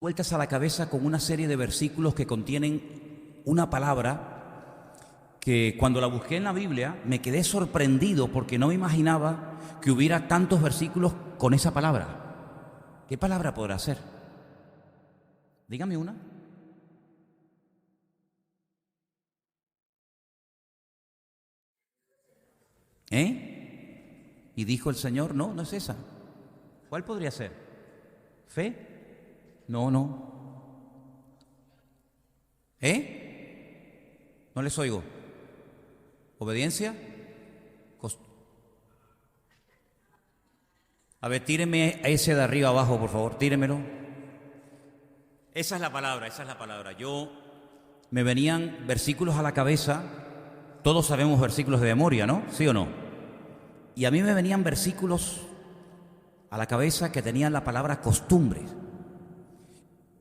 vueltas a la cabeza con una serie de versículos que contienen una palabra que cuando la busqué en la Biblia me quedé sorprendido porque no me imaginaba que hubiera tantos versículos con esa palabra. ¿Qué palabra podrá ser? Dígame una. Y dijo el Señor, no es esa. ¿Cuál podría ser? ¿Fe? No. No les oigo. ¿Obediencia? A ver, tíreme a ese de arriba abajo, por favor, tíremelo. Esa es la palabra. Me venían versículos a la cabeza. Todos sabemos versículos de memoria, ¿no? ¿Sí o no? Y a mí me venían versículos a la cabeza que tenían la palabra costumbres.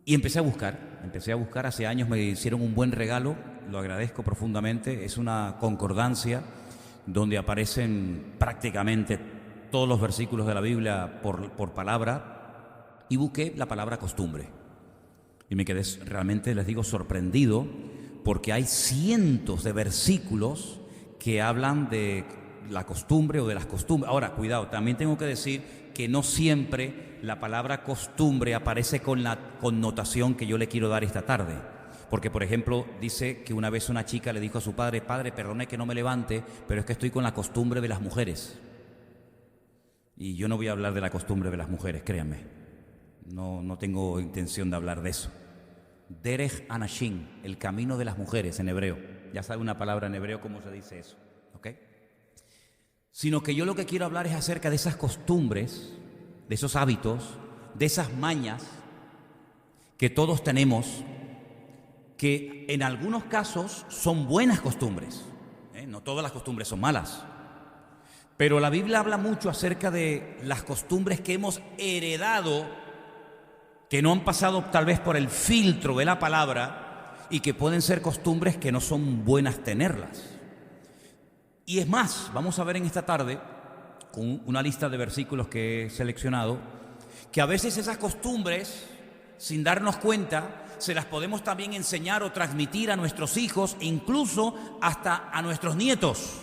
Y empecé a buscar, hace años me hicieron un buen regalo, lo agradezco profundamente, es una concordancia donde aparecen prácticamente todos los versículos de la Biblia por palabra, y busqué la palabra costumbre. Y me quedé realmente, les digo, sorprendido, porque hay cientos de versículos que hablan de la costumbre o de las costumbres. Ahora, cuidado, también tengo que decir que no siempre la palabra costumbre aparece con la connotación que yo le quiero dar esta tarde. Porque, por ejemplo, dice que una vez una chica le dijo a su padre, padre, perdone que no me levante, pero es que estoy con la costumbre de las mujeres. Y yo no voy a hablar de la costumbre de las mujeres, créanme. No tengo intención de hablar de eso. Derech Anashim, el camino de las mujeres en hebreo. Ya sabe una palabra en hebreo cómo se dice eso, ¿ok? Sino que yo lo que quiero hablar es acerca de esas costumbres, de esos hábitos, de esas mañas que todos tenemos, que en algunos casos son buenas costumbres. No todas las costumbres son malas. Pero la Biblia habla mucho acerca de las costumbres que hemos heredado, que no han pasado tal vez por el filtro de la palabra y que pueden ser costumbres que no son buenas tenerlas. Y es más, vamos a ver en esta tarde, con una lista de versículos que he seleccionado, que a veces esas costumbres, sin darnos cuenta, se las podemos también enseñar o transmitir a nuestros hijos, incluso hasta a nuestros nietos.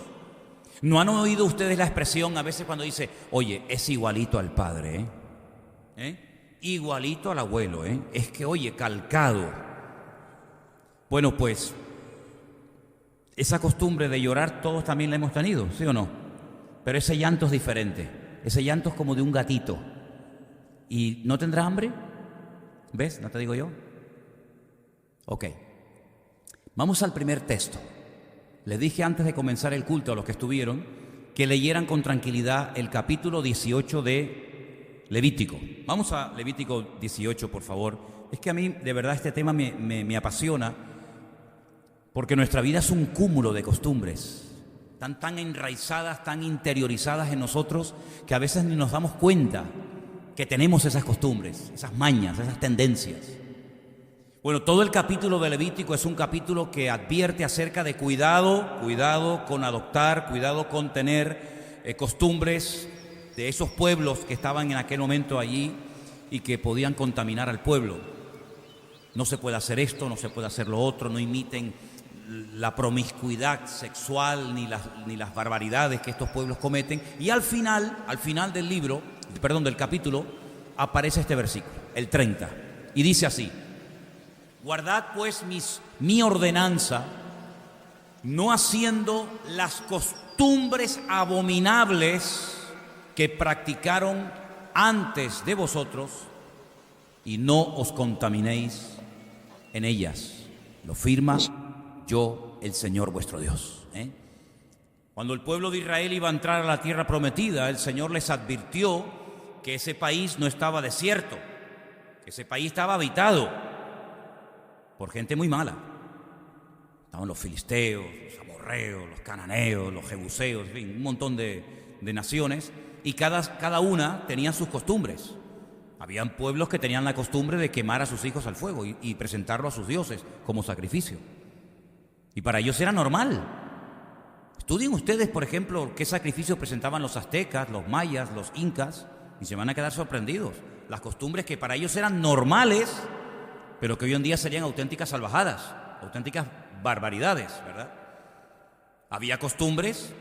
¿No han oído ustedes la expresión a veces cuando dice, oye, es igualito al padre, igualito al abuelo, es que, oye, calcado? Bueno, pues esa costumbre de llorar todos también la hemos tenido, ¿sí o no? Pero ese llanto es diferente. Ese llanto es como de un gatito. ¿Y no tendrá hambre? ¿Ves? ¿No te digo yo? Ok. Vamos al primer texto. Les dije antes de comenzar el culto a los que estuvieron que leyeran con tranquilidad el capítulo 18 de Levítico. Vamos a Levítico 18, por favor. Es que a mí, de verdad, este tema me apasiona, porque nuestra vida es un cúmulo de costumbres, tan enraizadas, tan interiorizadas en nosotros, que a veces ni nos damos cuenta que tenemos esas costumbres, esas mañas, esas tendencias. Bueno, todo el capítulo de Levítico es un capítulo que advierte acerca de cuidado con adoptar, cuidado con tener costumbres de esos pueblos que estaban en aquel momento allí y que podían contaminar al pueblo. No se puede hacer esto, no se puede hacer lo otro, no imiten la promiscuidad sexual ni las barbaridades que estos pueblos cometen. Y al final del capítulo, aparece este versículo, el 30, y dice así: guardad pues mi ordenanza, no haciendo las costumbres abominables que practicaron antes de vosotros, y no os contaminéis en ellas. Lo firma yo, el Señor vuestro Dios. Cuando el pueblo de Israel iba a entrar a la tierra prometida, el Señor les advirtió que ese país no estaba desierto, que ese país estaba habitado por gente muy mala. Estaban los filisteos, los amorreos, los cananeos, los jebuseos, en fin, un montón de naciones, y cada una tenía sus costumbres. Habían pueblos que tenían la costumbre de quemar a sus hijos al fuego y presentarlo a sus dioses como sacrificio. Y para ellos era normal. Estudien ustedes, por ejemplo, qué sacrificios presentaban los aztecas, los mayas, los incas, y se van a quedar sorprendidos. Las costumbres que para ellos eran normales, pero que hoy en día serían auténticas salvajadas, auténticas barbaridades, ¿verdad? Había costumbres,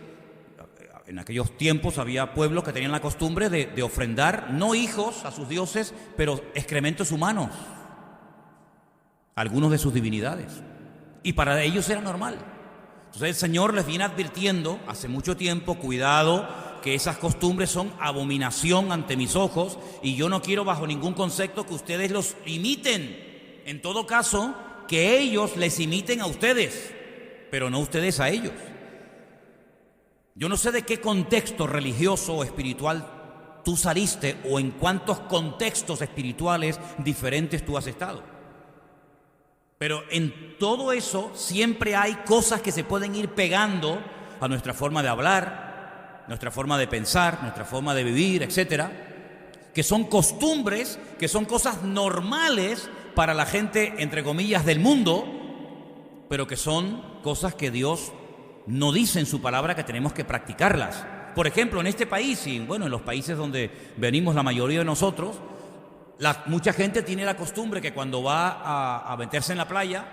en aquellos tiempos había pueblos que tenían la costumbre de ofrendar, no hijos a sus dioses, pero excrementos humanos, algunos de sus divinidades, y para ellos era normal. Entonces el Señor les viene advirtiendo hace mucho tiempo: cuidado, que esas costumbres son abominación ante mis ojos, y yo no quiero bajo ningún concepto que ustedes los imiten. En todo caso, que ellos les imiten a ustedes, pero no ustedes a ellos. Yo no sé de qué contexto religioso o espiritual tú saliste, o en cuántos contextos espirituales diferentes tú has estado. Pero en todo eso siempre hay cosas que se pueden ir pegando a nuestra forma de hablar, nuestra forma de pensar, nuestra forma de vivir, etcétera, que son costumbres, que son cosas normales para la gente, entre comillas, del mundo, pero que son cosas que Dios no dice en su palabra que tenemos que practicarlas. Por ejemplo, en este país, y bueno, en los países donde venimos la mayoría de nosotros, mucha gente tiene la costumbre que cuando va a meterse en la playa,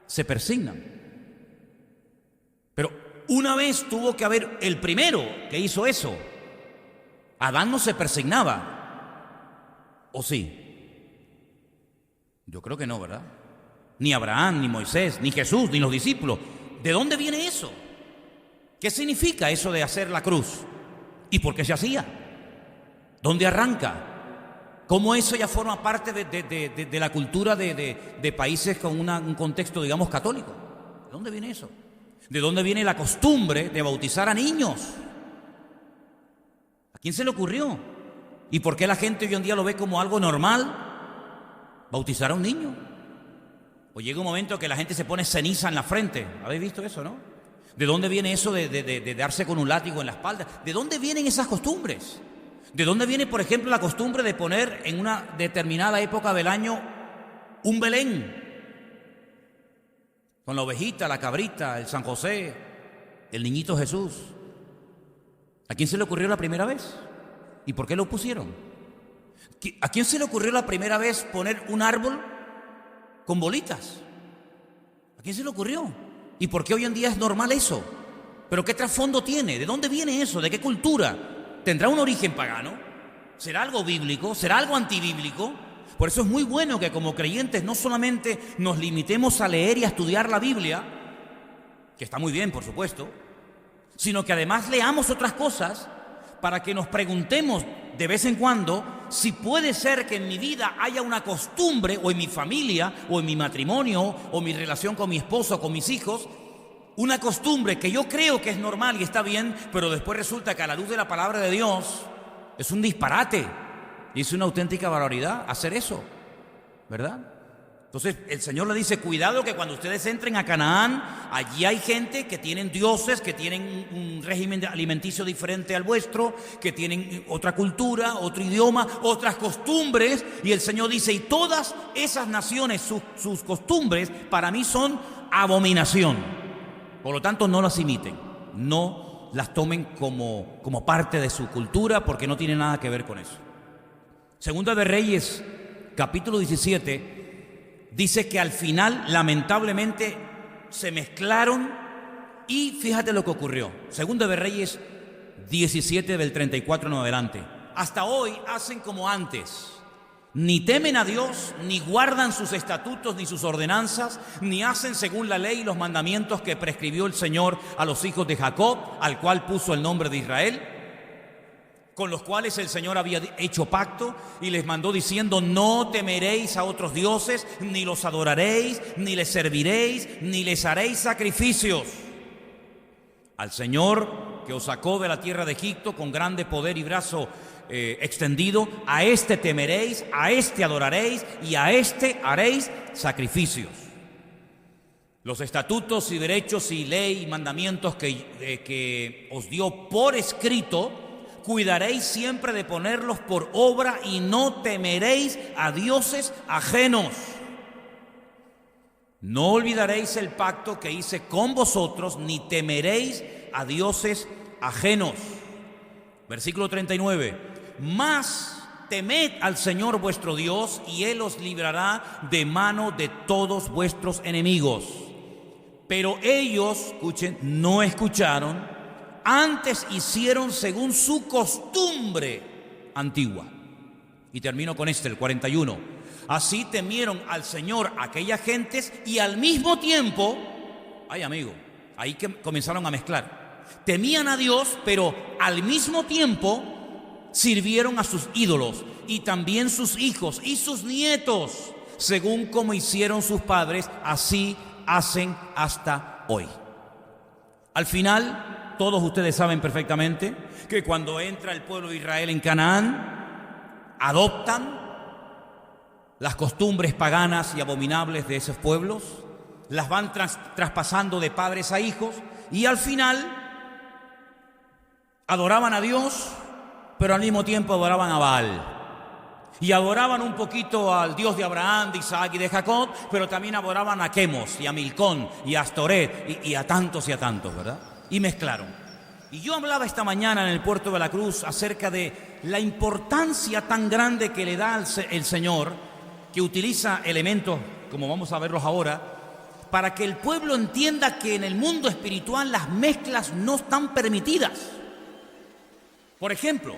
se persignan. Pero una vez tuvo que haber el primero que hizo eso. Adán no se persignaba, ¿o sí? Yo creo que no, ¿verdad? Ni Abraham, ni Moisés, ni Jesús, ni los discípulos. ¿De dónde viene eso? ¿Qué significa eso de hacer la cruz? ¿Y por qué se hacía? ¿Dónde arranca? ¿Cómo eso ya forma parte de la cultura de países con un contexto, digamos, católico? ¿De dónde viene eso? ¿De dónde viene la costumbre de bautizar a niños? ¿A quién se le ocurrió? ¿Y por qué la gente hoy en día lo ve como algo normal? Bautizar a un niño. O llega un momento que la gente se pone ceniza en la frente. ¿Habéis visto eso, no? ¿De dónde viene eso de darse con un látigo en la espalda? ¿De dónde vienen esas costumbres? ¿De dónde viene, por ejemplo, la costumbre de poner en una determinada época del año un Belén? Con la ovejita, la cabrita, el San José, el niñito Jesús. ¿A quién se le ocurrió la primera vez? ¿Y por qué lo pusieron? ¿A quién se le ocurrió la primera vez poner un árbol con bolitas? ¿A quién se le ocurrió? ¿Y por qué hoy en día es normal eso? ¿Pero qué trasfondo tiene? ¿De dónde viene eso? ¿De qué cultura? ¿Tendrá un origen pagano? ¿Será algo bíblico? ¿Será algo antibíblico? Por eso es muy bueno que como creyentes no solamente nos limitemos a leer y a estudiar la Biblia, que está muy bien, por supuesto, sino que además leamos otras cosas para que nos preguntemos de vez en cuando si puede ser que en mi vida haya una costumbre, o en mi familia, o en mi matrimonio, o mi relación con mi esposo, con mis hijos, una costumbre que yo creo que es normal y está bien, pero después resulta que a la luz de la palabra de Dios es un disparate y es una auténtica barbaridad hacer eso, ¿verdad? Entonces el Señor le dice: cuidado, que cuando ustedes entren a Canaán, allí hay gente que tienen dioses, que tienen un régimen alimenticio diferente al vuestro, que tienen otra cultura, otro idioma, otras costumbres. Y el Señor dice: y todas esas naciones, sus costumbres, para mí son abominación. Por lo tanto, no las imiten, no las tomen como parte de su cultura, porque no tiene nada que ver con eso. Segunda de Reyes, capítulo 17, dice que al final, lamentablemente, se mezclaron, y fíjate lo que ocurrió. Segunda de Reyes 17, del 34 en adelante. Hasta hoy hacen como antes. Ni temen a Dios, ni guardan sus estatutos ni sus ordenanzas, ni hacen según la ley y los mandamientos que prescribió el Señor a los hijos de Jacob, al cual puso el nombre de Israel, con los cuales el Señor había hecho pacto y les mandó diciendo: no temeréis a otros dioses, ni los adoraréis, ni les serviréis, ni les haréis sacrificios. Al Señor que os sacó de la tierra de Egipto con grande poder y brazo extendido, a este temeréis, a este adoraréis y a este haréis sacrificios. Los estatutos y derechos y ley y mandamientos que os dio por escrito, cuidaréis siempre de ponerlos por obra, y no temeréis a dioses ajenos. No olvidaréis el pacto que hice con vosotros, ni temeréis a dioses ajenos. Versículo 39. Mas temed al Señor vuestro Dios y Él os librará de mano de todos vuestros enemigos. Pero ellos, escuchen, no escucharon, antes hicieron según su costumbre antigua. Y termino con el 41. Así temieron al Señor aquellas gentes y al mismo tiempo, ay amigo, ahí que comenzaron a mezclar. Temían a Dios, pero al mismo tiempo sirvieron a sus ídolos y también sus hijos y sus nietos, según como hicieron sus padres, así hacen hasta hoy. Al final, todos ustedes saben perfectamente que cuando entra el pueblo de Israel en Canaán, adoptan las costumbres paganas y abominables de esos pueblos, las van traspasando de padres a hijos y al final adoraban a Dios, pero al mismo tiempo adoraban a Baal. Y adoraban un poquito al Dios de Abraham, de Isaac y de Jacob, pero también adoraban a Quemos y a Milcón y a Astoret y a tantos, ¿verdad? Y mezclaron. Y yo hablaba esta mañana en el puerto de la Cruz acerca de la importancia tan grande que le da el Señor, que utiliza elementos, como vamos a verlos ahora, para que el pueblo entienda que en el mundo espiritual las mezclas no están permitidas. Por ejemplo,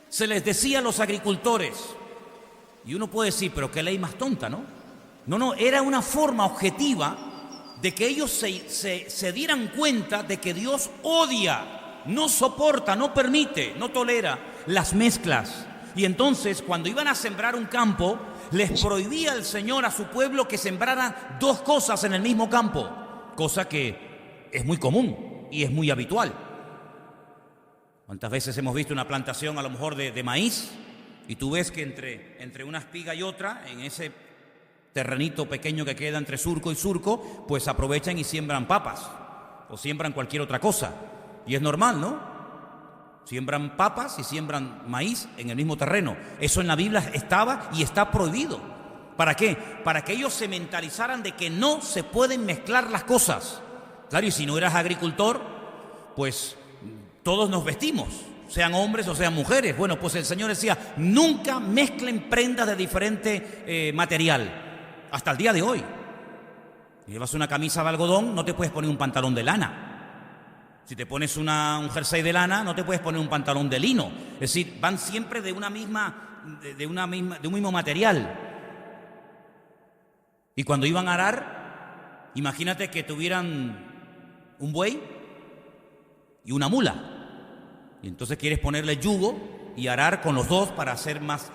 se les decía a los agricultores, y uno puede decir, pero qué ley más tonta, ¿no? No, era una forma objetiva de que ellos se dieran cuenta de que Dios odia, no soporta, no permite, no tolera las mezclas. Y entonces, cuando iban a sembrar un campo, les prohibía el Señor a su pueblo que sembraran dos cosas en el mismo campo, cosa que es muy común y es muy habitual. ¿Cuántas veces hemos visto una plantación a lo mejor de maíz y tú ves que entre una espiga y otra, en ese terrenito pequeño que queda entre surco y surco, pues aprovechan y siembran papas o siembran cualquier otra cosa? Y es normal, ¿no? Siembran papas y siembran maíz en el mismo terreno. Eso en la Biblia estaba y está prohibido. ¿Para qué? Para que ellos se mentalizaran de que no se pueden mezclar las cosas. Claro, y si no eras agricultor, pues todos nos vestimos, sean hombres o sean mujeres. Bueno, pues el Señor decía, nunca mezclen prendas de diferente material. Hasta el día de hoy. Si llevas una camisa de algodón, no te puedes poner un pantalón de lana. Si te pones un jersey de lana, no te puedes poner un pantalón de lino. Es decir, van siempre de un mismo material. Y cuando iban a arar, imagínate que tuvieran un buey y una mula. Y entonces quieres ponerle yugo y arar con los dos para hacer más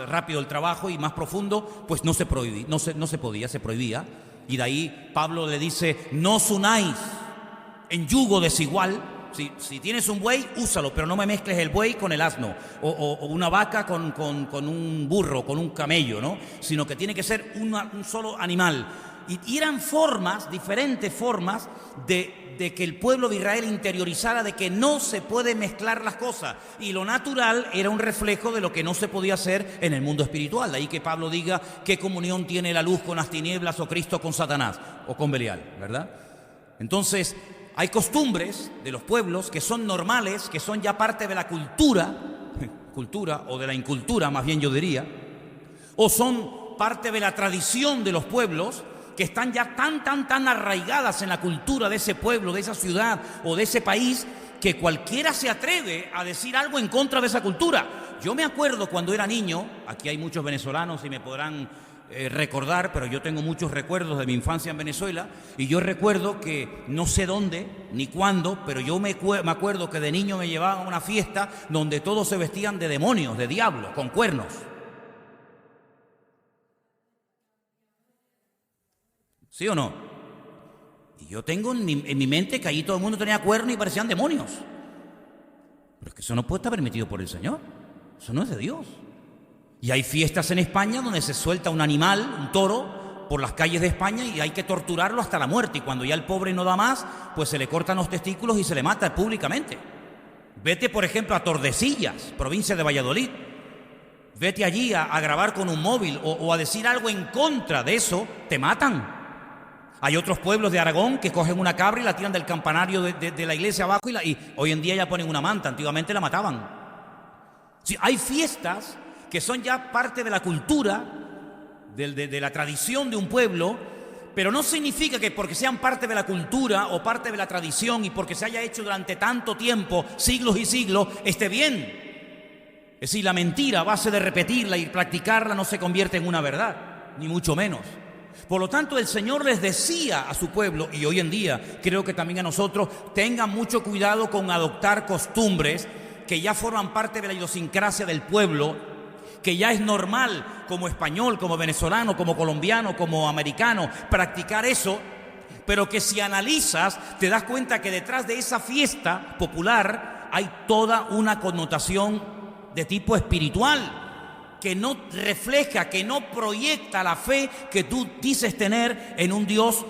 rápido el trabajo y más profundo, pues no se podía, se prohibía. Y de ahí Pablo le dice, no os unáis en yugo desigual. Si tienes un buey, úsalo, pero no me mezcles el buey con el asno, o una vaca con un burro, con un camello, ¿no? Sino que tiene que ser un solo animal. Y eran diferentes formas de que el pueblo de Israel interiorizara de que no se puede mezclar las cosas. Y lo natural era un reflejo de lo que no se podía hacer en el mundo espiritual. De ahí que Pablo diga, ¿qué comunión tiene la luz con las tinieblas o Cristo con Satanás? O con Belial, ¿verdad? Entonces, hay costumbres de los pueblos que son normales, que son ya parte de la cultura o de la incultura, más bien yo diría, o son parte de la tradición de los pueblos, que están ya tan arraigadas en la cultura de ese pueblo, de esa ciudad o de ese país, que cualquiera se atreve a decir algo en contra de esa cultura. Yo me acuerdo cuando era niño, aquí hay muchos venezolanos y me podrán recordar, pero yo tengo muchos recuerdos de mi infancia en Venezuela, y yo recuerdo que no sé dónde ni cuándo, pero yo me acuerdo que de niño me llevaban a una fiesta donde todos se vestían de demonios, de diablos, con cuernos. ¿Sí o no? Y yo tengo en mi mente que allí todo el mundo tenía cuernos y parecían demonios. Pero es que eso no puede estar permitido por el Señor. Eso no es de Dios. Y hay fiestas en España donde se suelta un animal, un toro, por las calles de España y hay que torturarlo hasta la muerte. Y cuando ya el pobre no da más, pues se le cortan los testículos y se le mata públicamente. Vete, por ejemplo, a Tordesillas, provincia de Valladolid. Vete allí a grabar con un móvil o a decir algo en contra de eso, te matan. Hay otros pueblos de Aragón que cogen una cabra y la tiran del campanario de la iglesia abajo y hoy en día ya ponen una manta, antiguamente la mataban. Sí, hay fiestas que son ya parte de la cultura, de la tradición de un pueblo, pero no significa que porque sean parte de la cultura o parte de la tradición y porque se haya hecho durante tanto tiempo, siglos y siglos, esté bien. Es decir, la mentira a base de repetirla y practicarla no se convierte en una verdad, ni mucho menos. Por lo tanto, el Señor les decía a su pueblo, y hoy en día creo que también a nosotros, tengan mucho cuidado con adoptar costumbres que ya forman parte de la idiosincrasia del pueblo, que ya es normal como español, como venezolano, como colombiano, como americano, practicar eso, pero que si analizas te das cuenta que detrás de esa fiesta popular hay toda una connotación de tipo espiritual, que no refleja, que no proyecta la fe que tú dices tener en un Dios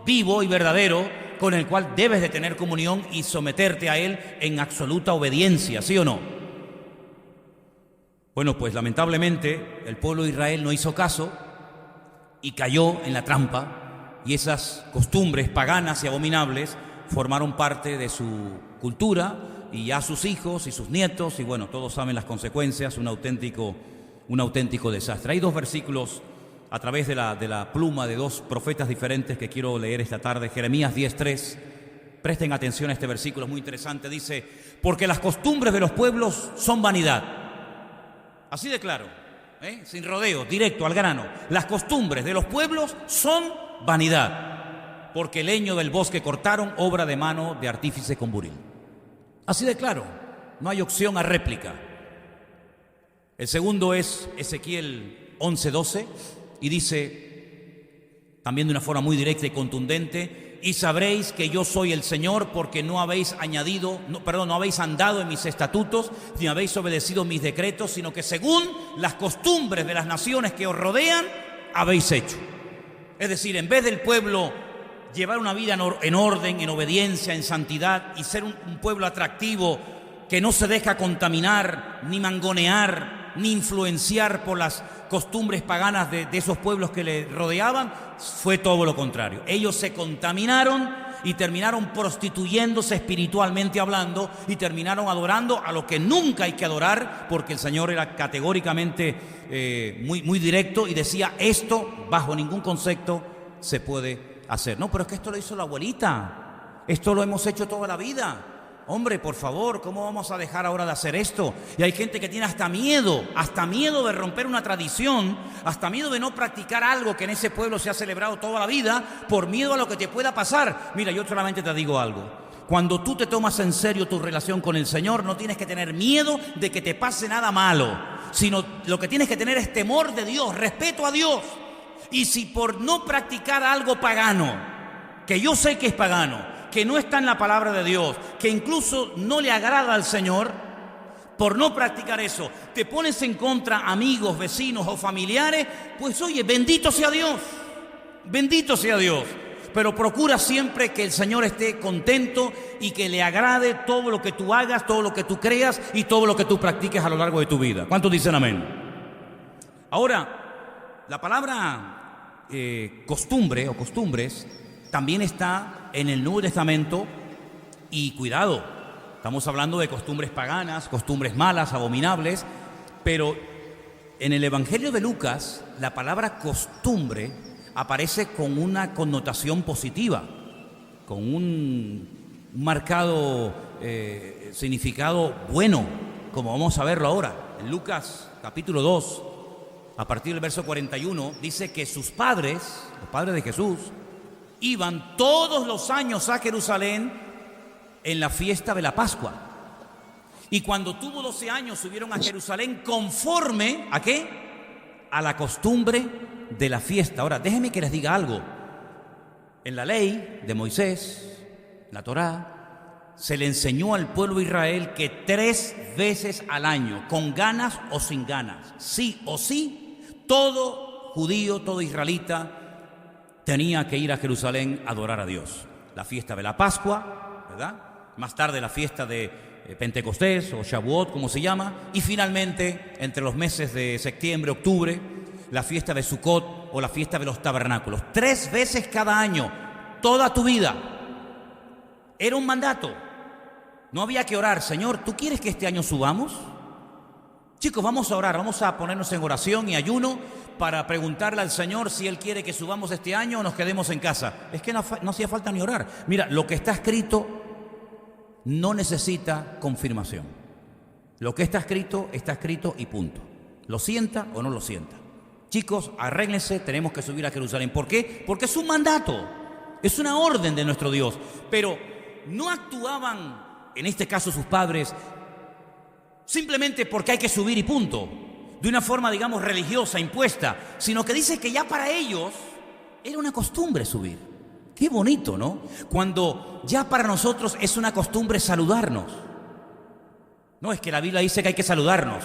vivo y verdadero, con el cual debes de tener comunión y someterte a Él en absoluta obediencia, ¿sí o no? Bueno, pues lamentablemente el pueblo de Israel no hizo caso y cayó en la trampa, y esas costumbres paganas y abominables formaron parte de su cultura, y ya sus hijos y sus nietos, y bueno, todos saben las consecuencias, un auténtico desastre. Hay dos versículos a través de la pluma de dos profetas diferentes que quiero leer esta tarde. Jeremías 10:3. Presten atención a este versículo, es muy interesante. Dice: porque las costumbres de los pueblos son vanidad. Así de claro, sin rodeo, directo al grano. Las costumbres de los pueblos son vanidad, porque el leño del bosque cortaron, obra de mano de artífice con buril. Así de claro, no hay opción a réplica. El segundo es Ezequiel 11:12 y dice, también de una forma muy directa y contundente: y sabréis que yo soy el Señor, porque no habéis andado en mis estatutos, ni habéis obedecido mis decretos, sino que según las costumbres de las naciones que os rodean, habéis hecho. Es decir, en vez del pueblo llevar una vida en orden, en obediencia, en santidad, y ser un pueblo atractivo que no se deja contaminar, ni mangonear, ni influenciar por las costumbres paganas de esos pueblos que le rodeaban, fue todo lo contrario. Ellos se contaminaron y terminaron prostituyéndose espiritualmente hablando, y terminaron adorando a lo que nunca hay que adorar, porque el Señor era categóricamente muy directo y decía: esto bajo ningún concepto se puede hacer. No, pero es que esto lo hizo la abuelita, esto lo hemos hecho toda la vida. Hombre, por favor, ¿cómo vamos a dejar ahora de hacer esto? Y hay gente que tiene hasta miedo de romper una tradición, hasta miedo de no practicar algo que en ese pueblo se ha celebrado toda la vida, por miedo a lo que te pueda pasar. Mira, yo solamente te digo algo: cuando tú te tomas en serio tu relación con el Señor, no tienes que tener miedo de que te pase nada malo, sino lo que tienes que tener es temor de Dios, respeto a Dios. Y si por no practicar algo pagano, que yo sé que es pagano, que no está en la palabra de Dios, que incluso no le agrada al Señor, por no practicar eso, te pones en contra amigos, vecinos o familiares, pues oye, bendito sea Dios, pero procura siempre que el Señor esté contento y que le agrade todo lo que tú hagas, todo lo que tú creas y todo lo que tú practiques a lo largo de tu vida. ¿Cuántos dicen amén? Ahora, la palabra costumbre o costumbres también está en el Nuevo Testamento, y cuidado, estamos hablando de costumbres paganas, costumbres malas, abominables, pero en el Evangelio de Lucas la palabra costumbre aparece con una connotación positiva, con un marcado significado bueno, como vamos a verlo ahora. En Lucas capítulo 2, a partir del verso 41, dice que sus padres, los padres de Jesús, iban todos los años a Jerusalén en la fiesta de la Pascua. Y cuando tuvo 12 años subieron a Jerusalén conforme ¿a qué? A la costumbre de la fiesta. Ahora, déjenme que les diga algo. En la ley de Moisés, la Torá, se le enseñó al pueblo de Israel que 3 veces al año, con ganas o sin ganas, sí o sí, todo judío, todo israelita tenía que ir a Jerusalén a adorar a Dios. La fiesta de la Pascua, ¿verdad? Más tarde la fiesta de Pentecostés o Shavuot, como se llama, y finalmente, entre los meses de septiembre, octubre, la fiesta de Sukkot o la fiesta de los tabernáculos. 3 veces cada año, toda tu vida. Era un mandato. No había que orar: Señor, ¿tú quieres que este año subamos? Chicos, vamos a orar, vamos a ponernos en oración y ayuno para preguntarle al Señor si Él quiere que subamos este año o nos quedemos en casa. Es que no hacía falta ni orar. Mira, lo que está escrito no necesita confirmación. Lo que está escrito y punto. Lo sienta o no lo sienta. Chicos, arréglense, tenemos que subir a Jerusalén. ¿Por qué? Porque es un mandato, es una orden de nuestro Dios. Pero no actuaban, en este caso sus padres, simplemente porque hay que subir y punto, de una forma, digamos, religiosa, impuesta, sino que dice que ya para ellos era una costumbre subir. Qué bonito, ¿no? Cuando ya para nosotros es una costumbre saludarnos. No, es que la Biblia dice que hay que saludarnos.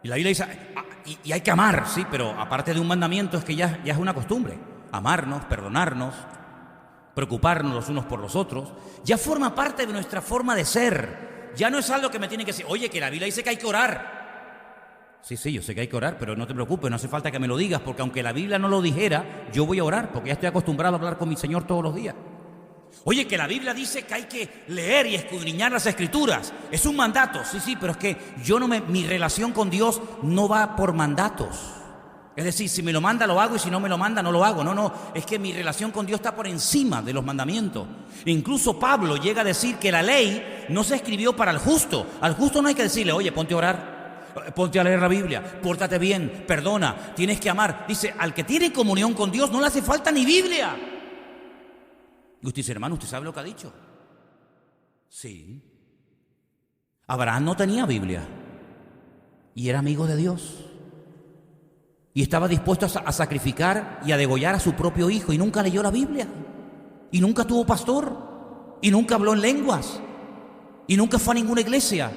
Y la Biblia dice, y hay que amar, sí, pero aparte de un mandamiento es que ya es una costumbre. Amarnos, perdonarnos, preocuparnos los unos por los otros, ya forma parte de nuestra forma de ser. Ya no es algo que me tiene que decir, oye, que la Biblia dice que hay que orar. Sí, yo sé que hay que orar, pero no te preocupes, no hace falta que me lo digas, porque aunque la Biblia no lo dijera, yo voy a orar, porque ya estoy acostumbrado a hablar con mi Señor todos los días. Oye, que la Biblia dice que hay que leer y escudriñar las Escrituras. Es un mandato, sí, pero es que mi relación con Dios no va por mandatos. Es decir, si me lo manda lo hago y si no me lo manda no lo hago. No, es que mi relación con Dios está por encima de los mandamientos. Incluso Pablo llega a decir que la ley no se escribió para el justo. Al justo no hay que decirle, oye, ponte a orar, ponte a leer la Biblia, pórtate bien, perdona, tienes que amar. Dice, al que tiene comunión con Dios no le hace falta ni Biblia. Y usted dice, hermano, ¿usted sabe lo que ha dicho? Sí. Abraham no tenía Biblia y era amigo de Dios. Y estaba dispuesto a sacrificar y a degollar a su propio hijo y nunca leyó la Biblia. Y nunca tuvo pastor. Y nunca habló en lenguas. Y nunca fue a ninguna iglesia.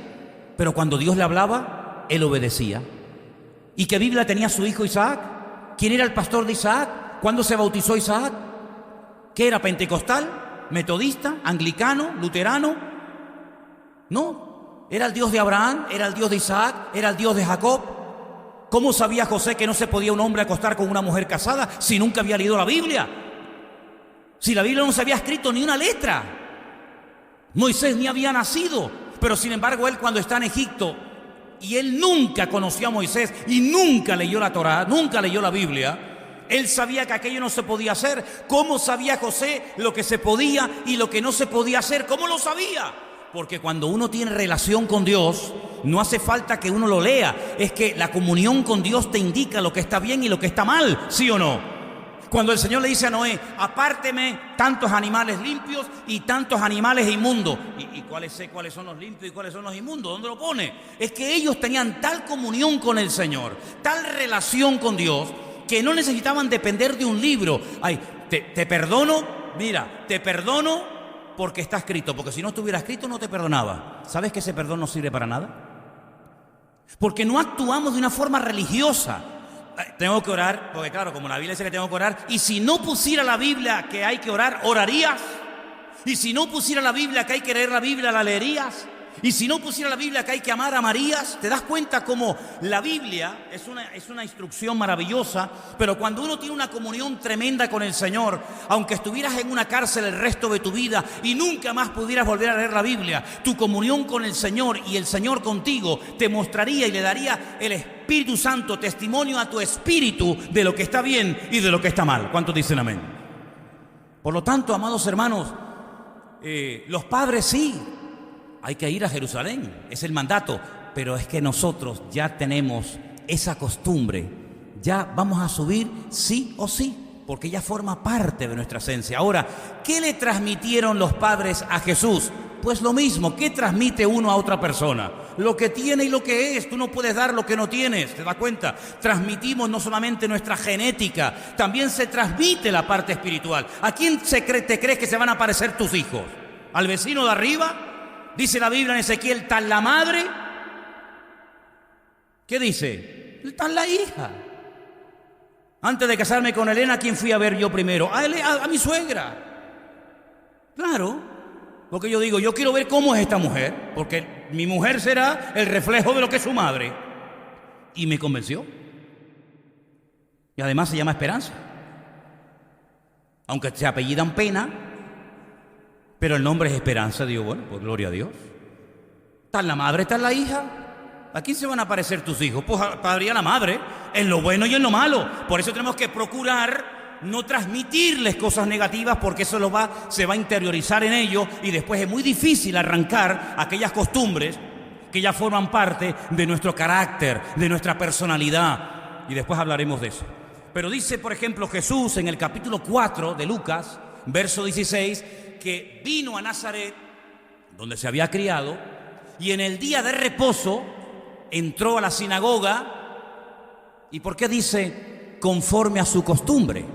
Pero cuando Dios le hablaba, él obedecía. ¿Y qué Biblia tenía su hijo Isaac? ¿Quién era el pastor de Isaac? ¿Cuándo se bautizó Isaac? ¿Qué era? ¿Pentecostal? ¿Metodista? ¿Anglicano? ¿Luterano? No. Era el Dios de Abraham, era el Dios de Isaac, era el Dios de Jacob. ¿Cómo sabía José que no se podía un hombre acostar con una mujer casada si nunca había leído la Biblia? Si la Biblia no se había escrito ni una letra. Moisés ni había nacido. Pero sin embargo él cuando está en Egipto y él nunca conoció a Moisés y nunca leyó la Torá, nunca leyó la Biblia, él sabía que aquello no se podía hacer. ¿Cómo sabía José lo que se podía y lo que no se podía hacer? ¿Cómo lo sabía? Porque cuando uno tiene relación con Dios, no hace falta que uno lo lea. Es que la comunión con Dios te indica lo que está bien y lo que está mal, ¿sí o no? Cuando el Señor le dice a Noé, apárteme tantos animales limpios y tantos animales inmundos. ¿Y cuáles son los limpios y cuáles son los inmundos? ¿Dónde lo pone? Es que ellos tenían tal comunión con el Señor, tal relación con Dios, que no necesitaban depender de un libro. Ay, te perdono, mira, te perdono porque está escrito, porque si no estuviera escrito no te perdonaba. ¿Sabes que ese perdón no sirve para nada? Porque no actuamos de una forma religiosa. Tengo que orar, porque claro, como la Biblia dice que tengo que orar, y si no pusiera la Biblia que hay que orar, ¿orarías? Y si no pusiera la Biblia que hay que leer la Biblia, ¿la leerías? Y si no pusiera la Biblia que hay que amar, ¿amarías? ¿Te das cuenta cómo la Biblia es una instrucción maravillosa? Pero cuando uno tiene una comunión tremenda con el Señor, aunque estuvieras en una cárcel el resto de tu vida y nunca más pudieras volver a leer la Biblia, tu comunión con el Señor y el Señor contigo te mostraría y le daría el Espíritu Santo testimonio a tu espíritu de lo que está bien y de lo que está mal. ¿Cuántos dicen amén? Por lo tanto, amados hermanos, los padres sí, hay que ir a Jerusalén, es el mandato, pero es que nosotros ya tenemos esa costumbre, ya vamos a subir sí o sí, porque ya forma parte de nuestra esencia. Ahora, ¿qué le transmitieron los padres a Jesús? Pues lo mismo, ¿qué transmite uno a otra persona? Lo que tiene y lo que es. Tú no puedes dar lo que no tienes, ¿te das cuenta? Transmitimos no solamente nuestra genética, también se transmite la parte espiritual. ¿A quién te crees que se van a parecer tus hijos? ¿Al vecino de arriba? Dice la Biblia en Ezequiel, tal la madre. ¿Qué dice? Tal la hija. Antes de casarme con Elena, ¿a quién fui a ver yo primero? A mi suegra. Claro, porque yo digo, yo quiero ver cómo es esta mujer, porque mi mujer será el reflejo de lo que es su madre. Y me convenció. Y además se llama Esperanza. Aunque se apellidan Pena, pero el nombre es Esperanza. Digo, bueno, pues gloria a Dios. Tal la madre, tal la hija. ¿A quién se van a parecer tus hijos? Pues a padre y a la madre, en lo bueno y en lo malo. Por eso tenemos que procurar no transmitirles cosas negativas, porque eso se va a interiorizar en ellos y después es muy difícil arrancar aquellas costumbres que ya forman parte de nuestro carácter, de nuestra personalidad. Y después hablaremos de eso. Pero dice, por ejemplo, Jesús en el capítulo 4 de Lucas, verso 16, que vino a Nazaret, donde se había criado, y en el día de reposo entró a la sinagoga. ¿Y por qué dice conforme a su costumbre?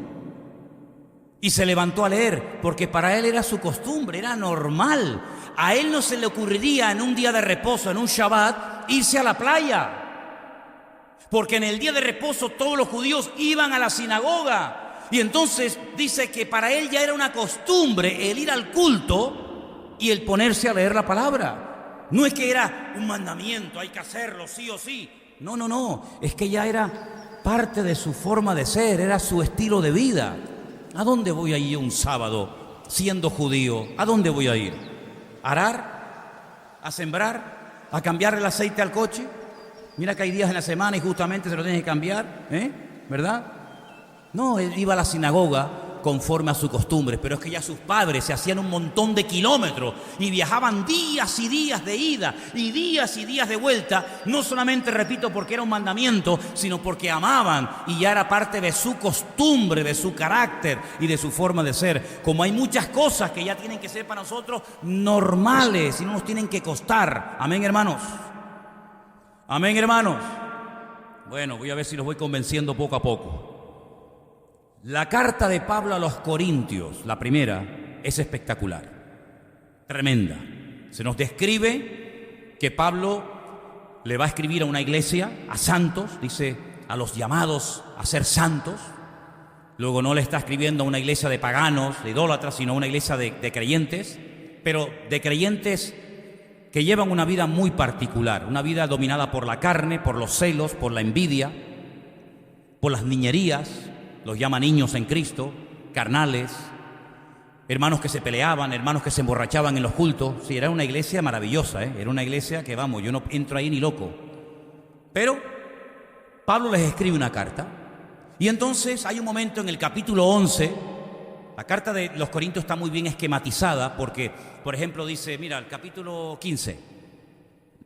Y se levantó a leer, porque para él era su costumbre, era normal. A él no se le ocurriría en un día de reposo, en un Shabbat, irse a la playa. Porque en el día de reposo todos los judíos iban a la sinagoga. Y entonces dice que para él ya era una costumbre el ir al culto y el ponerse a leer la palabra. No es que era un mandamiento, hay que hacerlo sí o sí. No, es que ya era parte de su forma de ser, era su estilo de vida. ¿A dónde voy a ir un sábado siendo judío? ¿A dónde voy a ir? ¿A arar? ¿A sembrar? ¿A cambiar el aceite al coche? Mira que hay días en la semana y justamente se lo tienes que cambiar, ¿verdad? No, él iba a la sinagoga conforme a su costumbre, pero es que ya sus padres se hacían un montón de kilómetros y viajaban días y días de ida y días de vuelta, no solamente, repito, porque era un mandamiento, sino porque amaban y ya era parte de su costumbre, de su carácter y de su forma de ser. Como hay muchas cosas que ya tienen que ser para nosotros normales y no nos tienen que costar. Amén, hermanos. Amén, hermanos. Bueno, voy a ver si los voy convenciendo poco a poco. La carta de Pablo a los Corintios, la primera, es espectacular, tremenda. Se nos describe que Pablo le va a escribir a una iglesia, a santos, dice, a los llamados a ser santos. Luego no le está escribiendo a una iglesia de paganos, de idólatras, sino a una iglesia de creyentes, pero de creyentes que llevan una vida muy particular, una vida dominada por la carne, por los celos, por la envidia, por las niñerías. Los llama niños en Cristo, carnales, hermanos que se peleaban, hermanos que se emborrachaban en los cultos. Sí, era una iglesia maravillosa, era una iglesia que, vamos, yo no entro ahí ni loco. Pero Pablo les escribe una carta. Y entonces hay un momento en el capítulo 11, la carta de los Corintios está muy bien esquematizada porque, por ejemplo, dice, mira, el capítulo 15,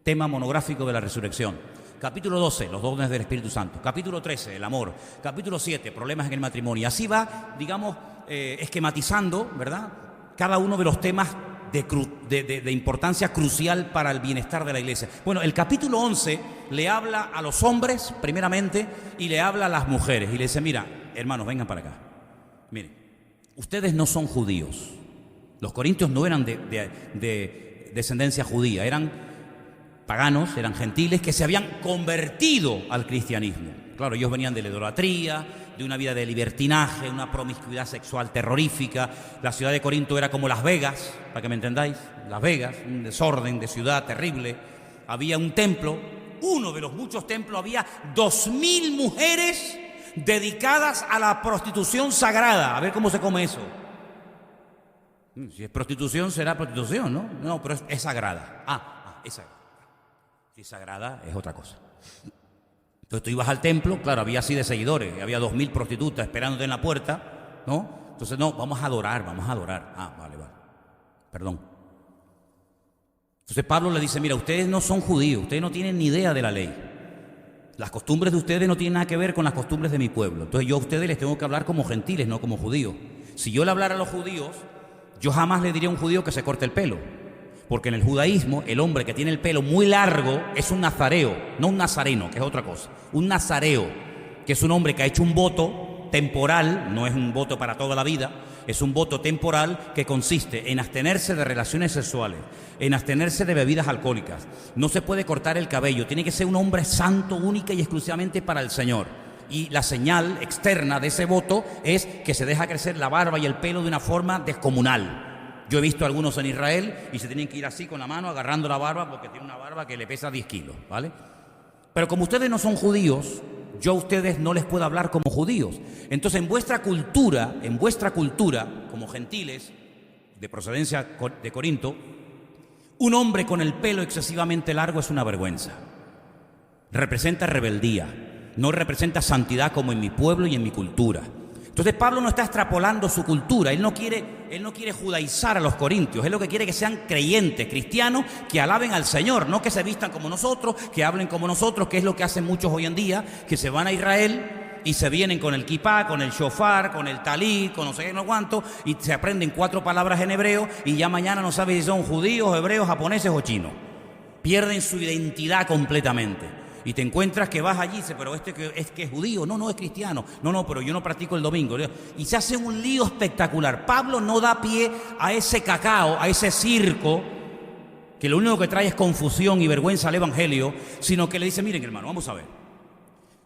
tema monográfico de la resurrección. Capítulo 12, los dones del Espíritu Santo. Capítulo 13, el amor. Capítulo 7, problemas en el matrimonio. Y así va, digamos, esquematizando, ¿verdad?, cada uno de los temas de importancia crucial para el bienestar de la iglesia. Bueno, el capítulo 11 le habla a los hombres, primeramente, y le habla a las mujeres. Y le dice, mira, hermanos, vengan para acá. Miren, ustedes no son judíos. Los corintios no eran de descendencia judía, eran paganos, eran gentiles que se habían convertido al cristianismo. Claro, ellos venían de la idolatría, de una vida de libertinaje, una promiscuidad sexual terrorífica. La ciudad de Corinto era como Las Vegas, para que me entendáis, Las Vegas, un desorden de ciudad terrible. Había un templo, uno de los muchos templos, había 2000 mujeres dedicadas a la prostitución sagrada. A ver cómo se come eso. Si es prostitución, será prostitución, ¿no? No, pero es sagrada. Es sagrada. Si es sagrada, es otra cosa. Entonces tú ibas al templo, claro, había así de seguidores, había 2000 prostitutas esperándote en la puerta, ¿no? Entonces, no, vamos a adorar. Vale. Perdón. Entonces Pablo le dice, mira, ustedes no son judíos, ustedes no tienen ni idea de la ley. Las costumbres de ustedes no tienen nada que ver con las costumbres de mi pueblo. Entonces yo a ustedes les tengo que hablar como gentiles, no como judíos. Si yo le hablara a los judíos, yo jamás le diría a un judío que se corte el pelo. Porque en el judaísmo, el hombre que tiene el pelo muy largo es un nazareo, no un nazareno, que es otra cosa. Un nazareo, que es un hombre que ha hecho un voto temporal, no es un voto para toda la vida, es un voto temporal que consiste en abstenerse de relaciones sexuales, en abstenerse de bebidas alcohólicas. No se puede cortar el cabello, tiene que ser un hombre santo, única y exclusivamente para el Señor. Y la señal externa de ese voto es que se deja crecer la barba y el pelo de una forma descomunal. Yo he visto a algunos en Israel y se tienen que ir así con la mano agarrando la barba porque tiene una barba que le pesa 10 kilos, ¿vale? Pero como ustedes no son judíos, yo a ustedes no les puedo hablar como judíos. Entonces en vuestra cultura, como gentiles de procedencia de Corinto, un hombre con el pelo excesivamente largo es una vergüenza. representa rebeldía, no representa santidad como en mi pueblo y en mi cultura. Entonces Pablo no está extrapolando su cultura, él no quiere judaizar a los corintios, él lo que quiere es que sean creyentes, cristianos, que alaben al Señor, no que se vistan como nosotros, que hablen como nosotros, que es lo que hacen muchos hoy en día, que se van a Israel y se vienen con el kipá, con el shofar, con el talí, con no sé qué, no cuánto, y se aprenden 4 palabras en hebreo y ya mañana no saben si son judíos, hebreos, japoneses o chinos. Pierden su identidad completamente. Y te encuentras que vas allí y dices, pero es que es judío, no, es cristiano, no, pero yo no practico el domingo. Y se hace un lío espectacular. Pablo no da pie a ese cacao, a ese circo, que lo único que trae es confusión y vergüenza al evangelio, sino que le dice, miren hermano, vamos a ver.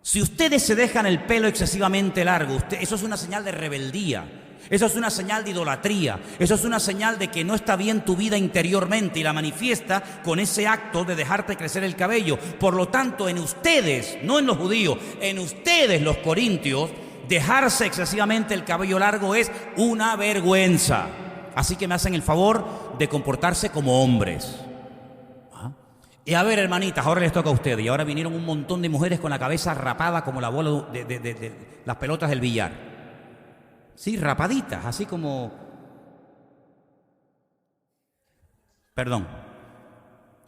Si ustedes se dejan el pelo excesivamente largo, eso es una señal de rebeldía. Eso es una señal de idolatría, eso es una señal de que no está bien tu vida interiormente y la manifiesta con ese acto de dejarte crecer el cabello. Por lo tanto, en ustedes, no en los judíos, en ustedes los corintios, dejarse excesivamente el cabello largo es una vergüenza. Así que me hacen el favor de comportarse como hombres. Y a ver, hermanitas, ahora les toca a ustedes. Y ahora vinieron un montón de mujeres con la cabeza rapada como la bola de las pelotas del billar. Sí, rapaditas, así como... Perdón.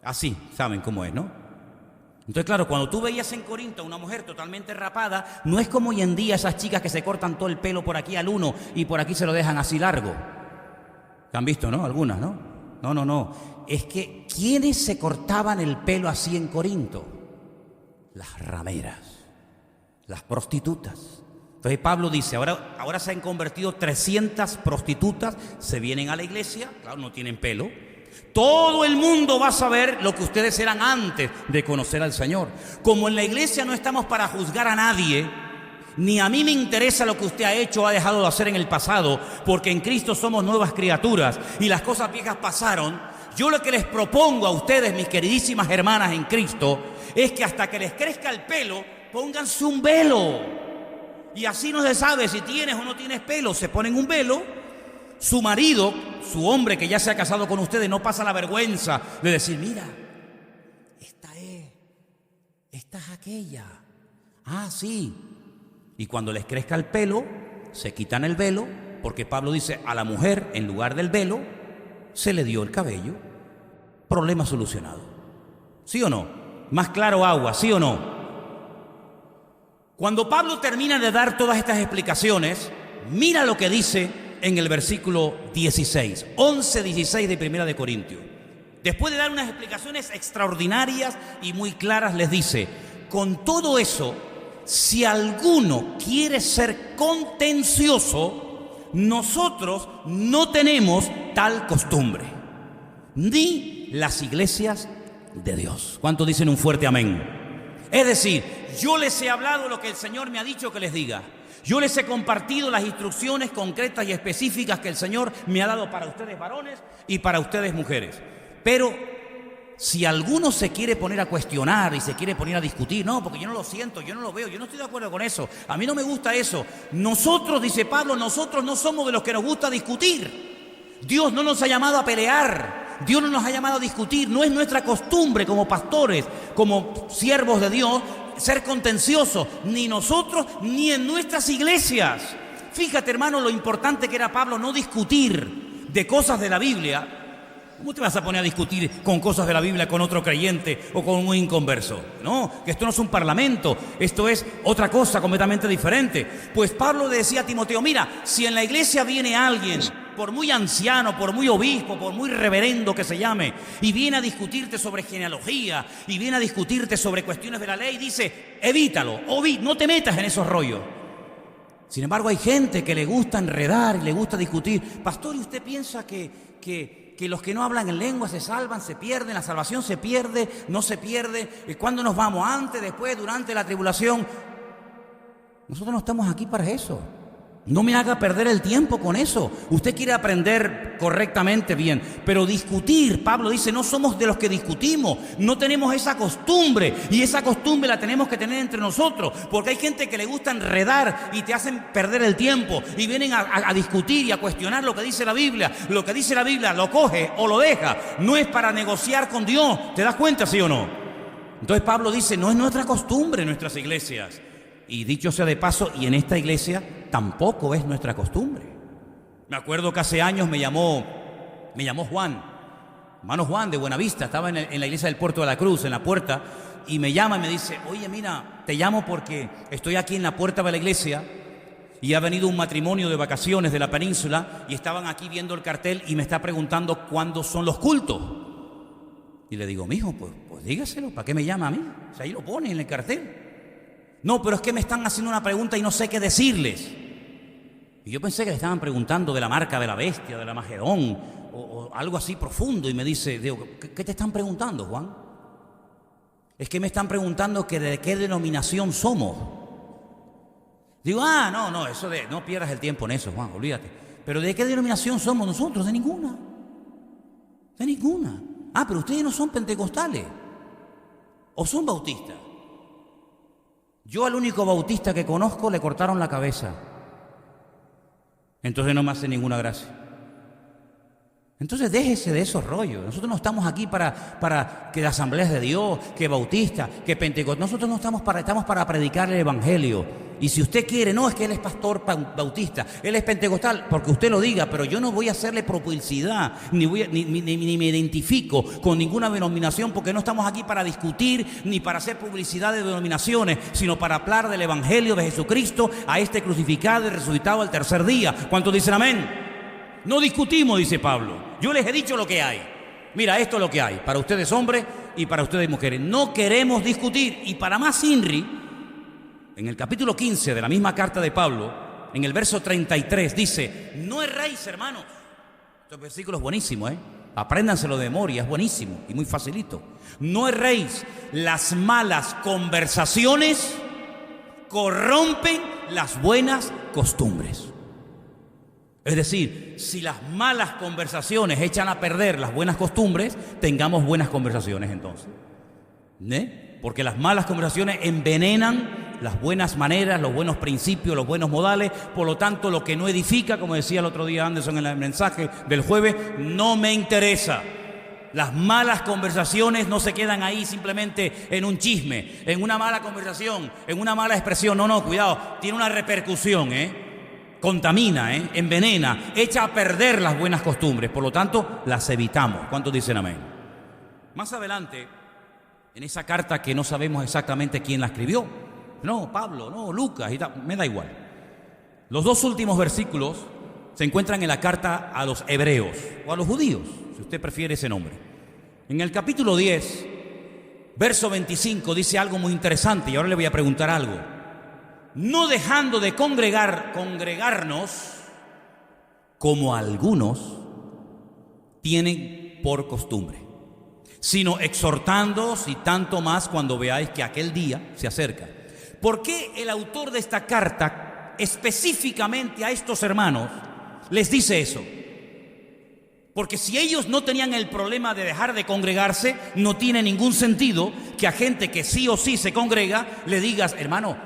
Así, saben cómo es, ¿no? Entonces, claro, cuando tú veías en Corinto a una mujer totalmente rapada, no es como hoy en día esas chicas que se cortan todo el pelo por aquí al uno y por aquí se lo dejan así largo. ¿Han visto, no? Algunas, ¿no? No. Es que, ¿quiénes se cortaban el pelo así en Corinto? Las rameras, las prostitutas. Entonces Pablo dice, ahora se han convertido 300 prostitutas, se vienen a la iglesia, claro, no tienen pelo. Todo el mundo va a saber lo que ustedes eran antes de conocer al Señor. Como en la iglesia no estamos para juzgar a nadie, ni a mí me interesa lo que usted ha hecho o ha dejado de hacer en el pasado, porque en Cristo somos nuevas criaturas y las cosas viejas pasaron. Yo lo que les propongo a ustedes, mis queridísimas hermanas en Cristo, es que hasta que les crezca el pelo, pónganse un velo. Y así no se sabe si tienes o no tienes pelo. Se ponen un velo. Su marido, su hombre que ya se ha casado con ustedes, no pasa la vergüenza de decir, mira, esta es aquella. Ah, sí. Y cuando les crezca el pelo, se quitan el velo, porque Pablo dice, a la mujer, en lugar del velo, se le dio el cabello. Problema solucionado. ¿Sí o no? Más claro agua, ¿sí o no? Cuando Pablo termina de dar todas estas explicaciones, mira lo que dice en el versículo 16, 11-16 de Primera de Corintios. Después de dar unas explicaciones extraordinarias y muy claras, les dice, con todo eso, si alguno quiere ser contencioso, nosotros no tenemos tal costumbre, ni las iglesias de Dios. ¿Cuántos dicen un fuerte amén? Es decir, yo les he hablado lo que el Señor me ha dicho que les diga. Yo les he compartido las instrucciones concretas y específicas que el Señor me ha dado para ustedes varones y para ustedes mujeres. Pero si alguno se quiere poner a cuestionar y se quiere poner a discutir, no, porque yo no lo siento, yo no lo veo, yo no estoy de acuerdo con eso, a mí no me gusta eso. Nosotros, dice Pablo, nosotros no somos de los que nos gusta discutir. Dios no nos ha llamado a pelear. Dios no nos ha llamado a discutir, no es nuestra costumbre como pastores, como siervos de Dios, ser contenciosos, ni nosotros ni en nuestras iglesias. Fíjate, hermano, lo importante que era Pablo no discutir de cosas de la Biblia. ¿Cómo te vas a poner a discutir con cosas de la Biblia con otro creyente o con un inconverso? No, que esto no es un parlamento, esto es otra cosa completamente diferente. Pues Pablo le decía a Timoteo, mira, si en la iglesia viene alguien, por muy anciano, por muy obispo, por muy reverendo que se llame, y viene a discutirte sobre genealogía, y viene a discutirte sobre cuestiones de la ley, dice, evítalo, no te metas en esos rollos. Sin embargo, hay gente que le gusta enredar y le gusta discutir. Pastor, ¿y usted piensa que los que no hablan en lengua se salvan, se pierden, la salvación se pierde, no se pierde? ¿Cuándo nos vamos? ¿Antes, después, durante la tribulación? Nosotros no estamos aquí para eso. No me haga perder el tiempo con eso. Usted quiere aprender correctamente, bien, pero discutir, Pablo dice, no somos de los que discutimos, no tenemos esa costumbre, y esa costumbre la tenemos que tener entre nosotros, porque hay gente que le gusta enredar y te hacen perder el tiempo, y vienen a discutir y a cuestionar lo que dice la Biblia. Lo que dice la Biblia lo coge o lo deja, no es para negociar con Dios. ¿Te das cuenta, sí o no? Entonces Pablo dice, no es nuestra costumbre en nuestras iglesias. Y dicho sea de paso, y en esta iglesia tampoco es nuestra costumbre. Me acuerdo que hace años me llamó Juan, hermano Juan de Buenavista, estaba en la iglesia del Puerto de la Cruz, en la puerta, y me llama y me dice, oye, mira, te llamo porque estoy aquí en la puerta de la iglesia y ha venido un matrimonio de vacaciones de la península y estaban aquí viendo el cartel y me está preguntando cuándo son los cultos. Y le digo, mijo, pues dígaselo, ¿para qué me llama a mí? O sea, ahí lo pone en el cartel. No, pero es que me están haciendo una pregunta y no sé qué decirles. Y yo pensé que le estaban preguntando de la marca de la bestia, de la Magedón, o algo así profundo. Y me dice, digo, ¿qué te están preguntando, Juan? Es que me están preguntando que de qué denominación somos. Digo, no, eso no pierdas el tiempo en eso, Juan, olvídate. Pero ¿de qué denominación somos nosotros? De ninguna. De ninguna. Pero ustedes no son pentecostales. ¿O son bautistas? Yo al único bautista que conozco le cortaron la cabeza. Entonces no me hace ninguna gracia. Entonces déjese de esos rollos. Nosotros no estamos aquí para que las asambleas de Dios, que bautistas, que pentecostal. Nosotros no estamos para predicar el evangelio. Y si usted quiere, no, es que él es pastor bautista, él es pentecostal, porque usted lo diga, pero yo no voy a hacerle publicidad, ni me identifico con ninguna denominación, porque no estamos aquí para discutir, ni para hacer publicidad de denominaciones, sino para hablar del evangelio de Jesucristo, a este crucificado y resucitado al tercer día. ¿Cuántos dicen amén? No discutimos, dice Pablo. Yo les he dicho lo que hay. Mira, esto es lo que hay, para ustedes hombres y para ustedes mujeres. No queremos discutir. Y para más INRI, en el capítulo 15 de la misma carta de Pablo, en el verso 33, dice, no erréis, hermanos. Este versículo es buenísimo, apréndanselo de memoria, es buenísimo y muy facilito. No erréis, las malas conversaciones corrompen las buenas costumbres. Es decir, si las malas conversaciones echan a perder las buenas costumbres, tengamos buenas conversaciones entonces. Porque las malas conversaciones envenenan las buenas maneras, los buenos principios, los buenos modales. Por lo tanto, lo que no edifica, como decía el otro día Anderson en el mensaje del jueves, no me interesa. Las malas conversaciones no se quedan ahí simplemente en un chisme, en una mala conversación, en una mala expresión. No, cuidado, tiene una repercusión, contamina, envenena, echa a perder las buenas costumbres. Por lo tanto, las evitamos. ¿Cuántos dicen amén? Más adelante, en esa carta que no sabemos exactamente quién la escribió, no, Pablo, no, Lucas, y tal, me da igual. Los dos últimos versículos se encuentran en la carta a los hebreos, o a los judíos, si usted prefiere ese nombre. En el capítulo 10, verso 25, dice algo muy interesante, y ahora le voy a preguntar algo. No dejando de congregarnos, como algunos tienen por costumbre, sino exhortándoos, y tanto más cuando veáis que aquel día se acerca. ¿Por qué el autor de esta carta específicamente a estos hermanos les dice eso? Porque si ellos no tenían el problema de dejar de congregarse, no tiene ningún sentido que a gente que sí o sí se congrega le digas, hermano,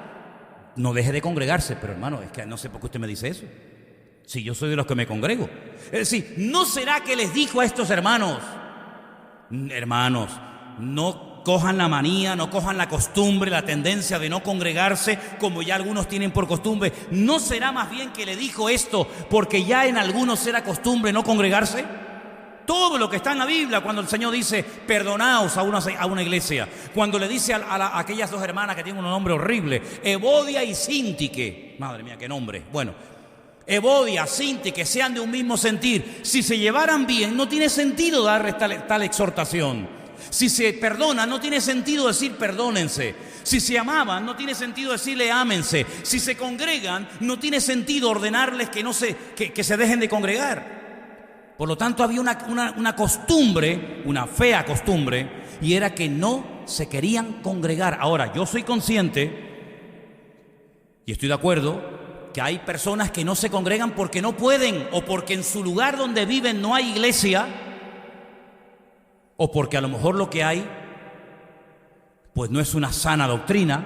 no deje de congregarse. Pero hermano, es que no sé por qué usted me dice eso, si yo soy de los que me congrego. Es decir, ¿no será que les dijo a estos hermanos, hermanos, no cojan la manía, no cojan la costumbre, la tendencia de no congregarse como ya algunos tienen por costumbre? ¿No será más bien que le dijo esto porque ya en algunos era costumbre no congregarse? Todo lo que está en la Biblia, cuando el Señor dice perdonaos a una iglesia, cuando le dice a aquellas dos hermanas que tienen un nombre horrible, Evodia y Síntique, madre mía, qué nombre, bueno, Evodia, Síntique, que sean de un mismo sentir, si se llevaran bien, no tiene sentido darles tal exhortación. Si se perdonan, no tiene sentido decir perdónense. Si se amaban, no tiene sentido decirle ámense. Si se congregan, no tiene sentido ordenarles que se dejen de congregar. Por lo tanto, había una costumbre, una fea costumbre, y era que no se querían congregar. Ahora, yo soy consciente, y estoy de acuerdo, que hay personas que no se congregan porque no pueden, o porque en su lugar donde viven no hay iglesia, o porque a lo mejor lo que hay pues no es una sana doctrina,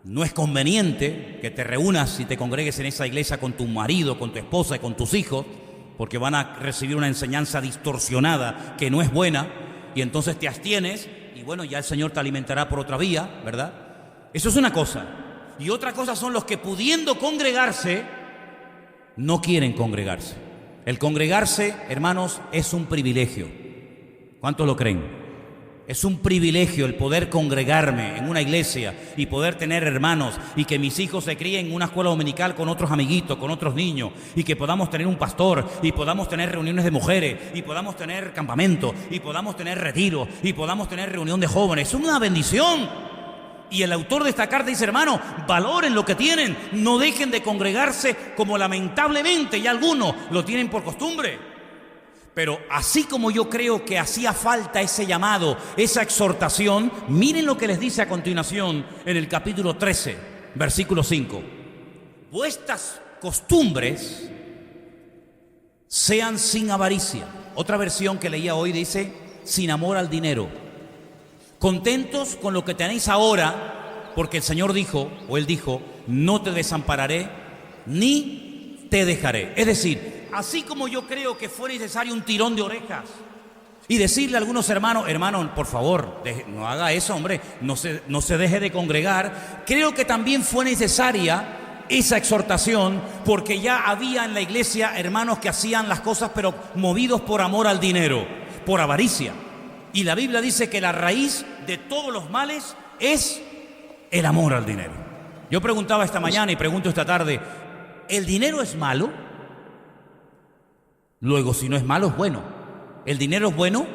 no es conveniente que te reúnas y te congregues en esa iglesia con tu marido, con tu esposa y con tus hijos, porque van a recibir una enseñanza distorsionada que no es buena, y entonces te abstienes y bueno, ya el Señor te alimentará por otra vía, ¿verdad? Eso es una cosa. Y otra cosa son los que pudiendo congregarse, no quieren congregarse. El congregarse, hermanos, es un privilegio. ¿Cuántos lo creen? Es un privilegio el poder congregarme en una iglesia y poder tener hermanos y que mis hijos se críen en una escuela dominical con otros amiguitos, con otros niños, y que podamos tener un pastor y podamos tener reuniones de mujeres y podamos tener campamentos y podamos tener retiros y podamos tener reunión de jóvenes. Es una bendición. Y el autor de esta carta dice, hermano, valoren lo que tienen, no dejen de congregarse como lamentablemente ya algunos lo tienen por costumbre. Pero así como yo creo que hacía falta ese llamado, esa exhortación, miren lo que les dice a continuación en el capítulo 13, versículo 5. Vuestras costumbres sean sin avaricia. Otra versión que leía hoy dice, sin amor al dinero. Contentos con lo que tenéis ahora, porque el Señor dijo, o Él dijo, no te desampararé, ni te dejaré. Es decir, así como yo creo que fue necesario un tirón de orejas y decirle a algunos hermanos, hermano, por favor, no haga eso, hombre, no se deje de congregar, creo que también fue necesaria esa exhortación, porque ya había en la iglesia hermanos que hacían las cosas pero movidos por amor al dinero, por avaricia. Y la Biblia dice que la raíz de todos los males es el amor al dinero. Yo preguntaba esta mañana y pregunto esta tarde, ¿el dinero es malo? Luego, si no es malo, es bueno. ¿El dinero es bueno?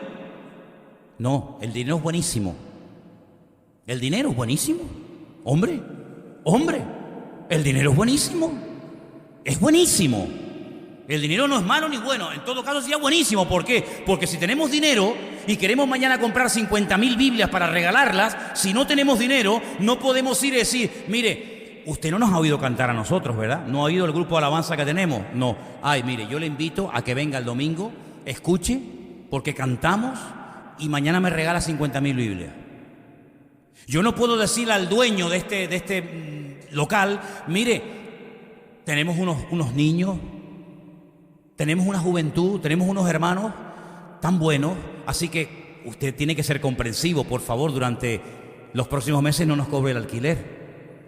No, el dinero es buenísimo. ¿El dinero es buenísimo? Hombre, el dinero es buenísimo. Es buenísimo. El dinero no es malo ni bueno. En todo caso sería buenísimo. ¿Por qué? Porque si tenemos dinero y queremos mañana comprar 50.000 Biblias para regalarlas, si no tenemos dinero, no podemos ir y decir, mire, usted no nos ha oído cantar a nosotros, ¿verdad? ¿No ha oído el grupo de alabanza que tenemos? No. Ay, mire, yo le invito a que venga el domingo, escuche, porque cantamos y mañana me regala 50.000 Biblias. Yo no puedo decirle al dueño de este local, mire, tenemos unos niños, tenemos una juventud, tenemos unos hermanos tan buenos, así que usted tiene que ser comprensivo, por favor, durante los próximos meses no nos cobre el alquiler.